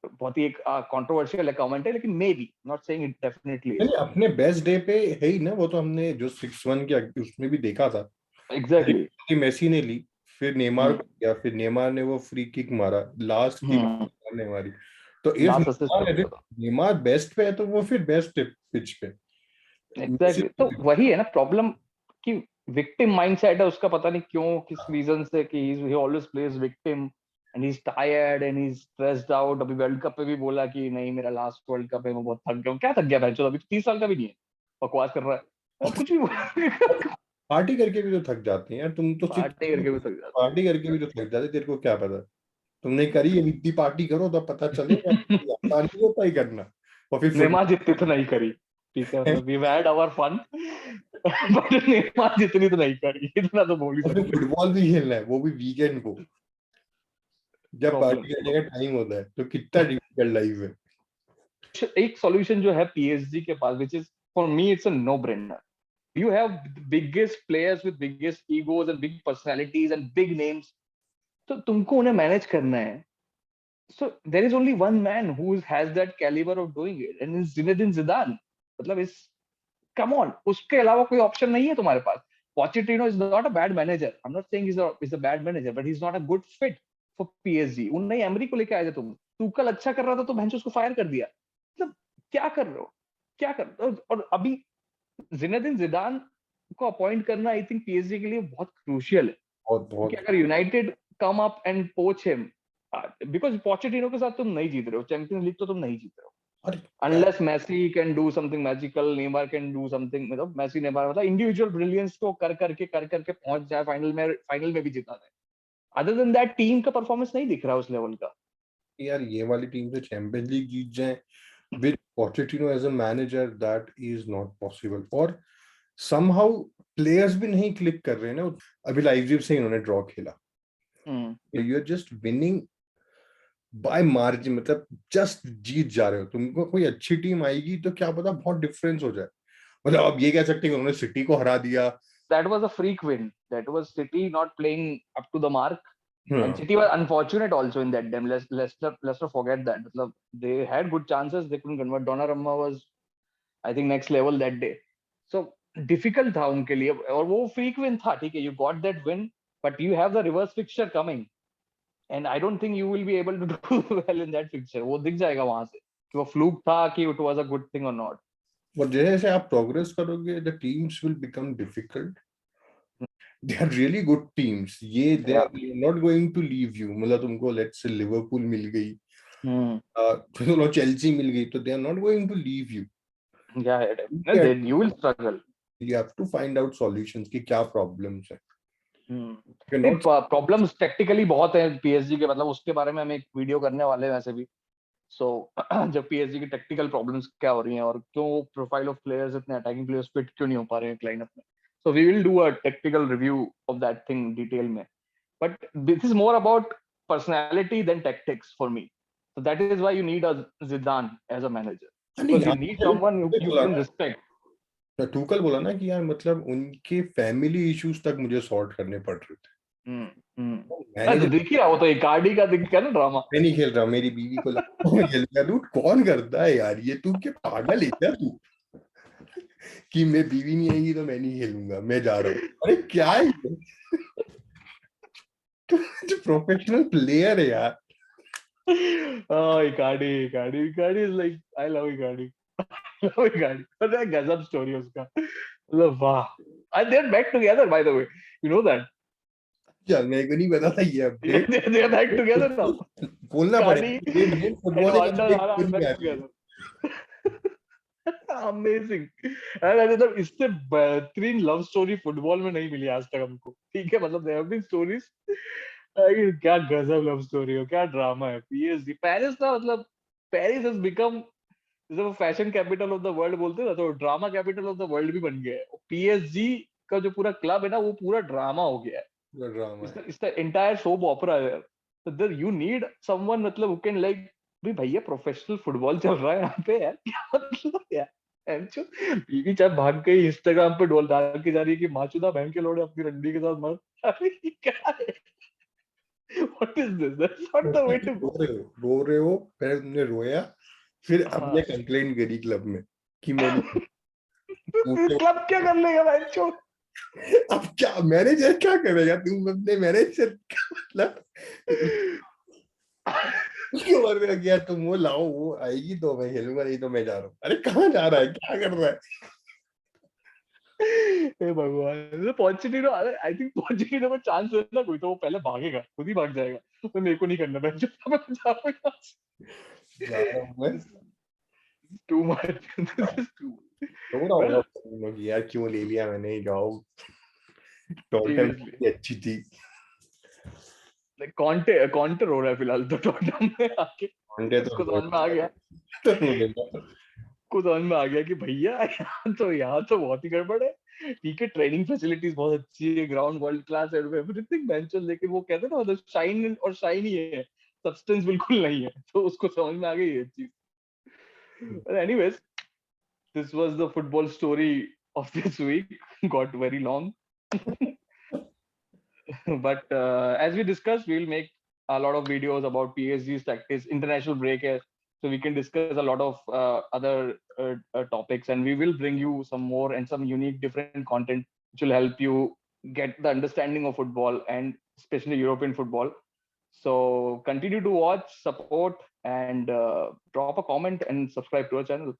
बहुत ही एक कंट्रोवर्शियल कमेंट है, लेकिन maybe not saying it, definitely नहीं इज. अपने बेस्ट डे पे है ही ना वो, तो हमने जो 6-1 के उसमें भी देखा था. एग्जैक्टली. कि मेसी ने ली, फिर नेमार को किया, फिर नेमार ने वो फ्री किक मारा, लास्ट किक ने मारी. तो if last assist. Neymar best पे है तो वो फिर बेस्ट पिच पे. एग्जैक्टली, तो वही है ना प्रॉब्लम कि विक्टिम माइंडसेट है उसका, पता नहीं क्यों, किस रीजन से, कि he always plays victim and he is tired and he is stressed out. अभी वर्ल्ड कप पे भी बोला कि नहीं मेरा लास्ट वर्ल्ड कप है, मैं बहुत थक गया हूँ. क्या थक गया भाई? अभी 30 साल का भी नहीं है, बकवास कर रहा है कुछ भी. पार्टी करके भी तो थक जाते हैं यार. तुम तो सिर्फ पार्टी करके भी थक जाता पार्टी करके भी तो थक जाते. तेरे को क्या पता, तुमने करी है इतनी पार्टी करो तो पता चलेगा. है. आसान नहीं होता ही करना. और फिर नेमार जितनी तो नहीं करी, ठीक है, मतलब we had our fun, but Neymar जितनी तो नहीं करी, इतना तो बोल ही सकते. फुटबॉल भी खेलना है, वो भी वीकेंड को, जब प्रॉब्लम पार्टी करने का टाइम होता है. तो कितना डिफिकल्ट लाइफ है. एक सॉल्यूशन जो है पीएसजी के पास, which is for me it's a no brainer, You have the biggest players with biggest egos and big personalities and big names. तो तुमको उन्हें मैनेज करना है. So there is only one man who has that caliber of doing it, and it's Zinedine Zidane. मतलब इस come on, उसके अलावा कोई ऑप्शन नहीं है तुम्हारे पास. Pochettino is not a bad manager. I'm not saying he's a bad manager, but he's not a good fit for PSG. उन्हें emery को लेके आए थे तुम. तुकल अच्छा कर रहा था तो भैंस उसको फायर कर दिया. मतलब क्या कर रहे हो, क्या कर रहे हो? और अभी जिनेदिन जिदान को अपॉइंट करना आई थिंक पीएसजी के लिए बहुत क्रूशियल है. बहुत क्योंकि बहुत अगर यूनाइटेड कम अप एंड पोच हिम, बिकॉज पोचेटिनो के साथ तुम नहीं जीत रहे हो, चैंपियंस लीग तो तुम नहीं जीत रहे हो. अरे unless Messi can do something magical, Neymar can do something, मतलब मेसी नेमार मतलब इंडिविजुअल ब्रिलियंस को कर करके पहुंच जाए फाइनल में भी जिता दे. अदर देन दैट टीम का परफॉर्मेंस नहीं दिख रहा उस लेवल का. यार ये वाली टीम से चैंपियंस लीग जीत जाए with Pochettino as a manager, that is not possible. और somehow players भी नहीं क्लिक कर रहे हैं ना. अभी लाइव से इन्होंने ड्रॉ खेला. You are just winning by margin, मतलब जस्ट जीत जा रहे हो. तुमको कोई अच्छी टीम आएगी तो क्या पता बहुत डिफरेंस हो जाए. मतलब आप ये कह सकते हैं कि उन्होंने सिटी को हरा दिया. That was a freak win. That was City not playing up to the mark. And City was unfortunate also in that game. Let's not forget that. मतलब they had good chances, they couldn't convert. Donnarumma was, I think, next level that day. So difficult था उनके लिए. और वो freak win था, ठीक है. You got that win, but you have the reverse fixture coming, and I don't think you will be able to do well in that fixture. वो दिख जाएगा वहां से कि वो fluke था कि it was a good thing or not. और जैसे आप प्रोग्रेस करोगे the teams will become difficult. They are really good teams. ये they are not going to leave you. मतलब तुमको let's say लिवरपूल मिल गई, चलो चेल्सी मिल गई, तो they are not going to leave you. Yeah, then you will struggle. You have to find out solutions कि क्या problems है. प्रॉब्लम्स टेक्निकली बहुत है पीएसजी के, मतलब उसके बारे में हम एक वीडियो करने वाले हैं वैसे भी. सो जब पीएसजी की टेक्निकल प्रॉब्लम्स क्या हो रही हैं और क्यों प्रोफाइल ऑफ प्लेयर्स इतने अटैकिंग प्लेयर्स फिट क्यों नहीं हो पा रहे हैं लाइनअप में, so we will do a technical review of that thing detail में. But this is more about personality than tactics for me. So that is why you need a Zidane as a manager, because you need someone you can respect. Tuchel बोला ना कि यार मतलब उनके family issues तक मुझे sort करने पड़ रहे थे. तो देखिए वो तो इकार्डी का दिख गया ना ड्रामा. मैं नहीं खेल रहा, मेरी बीवी को लगा तू कौन करता है यार ये, तू क्या पागल है क्या तू कि मैं बीवी नहीं आएगी तो मैं नहीं खेलूंगा, मैं जा रहा हूँ. अरे क्या है जो प्रोफेशनल प्लेयर है यार. Icardi is like, I love Icardi. What a गजब स्टोरी उसका. मतलब वाह. And they're back together, by the way. You know that? चल मेरे को नहीं पता था ये update. They're back together now. बोलना पड़ेगा ये main football are back together. Amazing. मतलब इससे बेहतरीन लव स्टोरी फुटबॉल में नहीं मिली आज तक हमको. ठीक है, मतलब there have been stories. क्या गजब लव स्टोरी हो, क्या ड्रामा है. पीएसजी पेरिस ना, मतलब पेरिस has become, जैसे वो fashion capital of the world बोलते हैं ना, तो drama capital of the world भी बन गया है. पीएसजी का जो पूरा क्लब है ना, वो पूरा ड्रामा हो गया है. Drama it's the entire soap opera है. तो देयर यू नीड समवन, मतलब हु कैन लाइक, भाई भैया प्रोफेशनल फुटबॉल चल रहा है यहाँ पे यार, क्या मतलब यार. बीवी चाहे भाग गई, इंस्टाग्राम पे डोल डाल के जा रही है कि माचुदा बहन के लोड़े अपनी रंडी के साथ मर. अरे क्या है, what is this, that's not the way to go. रो रहे हो, पहले तुमने रोया, फिर हमने कंप्लेंट करी क्लब में कि मैंने क्लब क्या कर लेगा भाई चो. अब क्या मैनेजर क्या करेगा, तुम अपने मैनेजर का मतलब क्यों बोल रहे हो कि यार तुम वो लाओ, वो आएगी तो मैं खेलूंगा, नहीं तो मैं जा रहा हूँ. अरे कहाँ जा रहा है, क्या कर रहा है. हे भगवान. पोचेटिनो, आई थिंक पोचेटिनो को चांस है ना कोई, तो वो पहले भागेगा, खुद ही भाग जाएगा. तो मेरे को नहीं करना, मैं जा रहा हूँ. Too much. रो रहा होगा कि यार क्यों ले लिया मैंने, जाओ टॉटनहम अच्छी थी. कॉन्टे रो रहा है फिलहाल तो टॉटनहम में आके. उसको समझ में आ गया, को समझ में आ गया कि भैया यहाँ तो बहुत ही गड़बड़ है. ठीक है, ट्रेनिंग फैसिलिटीज बहुत अच्छी है, ग्राउंड वर्ल्ड क्लास है, एवरीथिंग बेंचल, लेकिन वो कहते हैं ना, मतलब शाइन और शाइन ही है, सब्सटेंस बिल्कुल नहीं है. तो उसको समझ में आ गई ये चीज. Anyways, this was the football story of this week got very long. But as we discussed, we'll make a lot of videos about PSG's tactics. International break है, so we can discuss a lot of other topics, and we will bring you some more and some unique, different content which will help you get the understanding of football and especially European football. So continue to watch, support, and drop a comment and subscribe to our channel.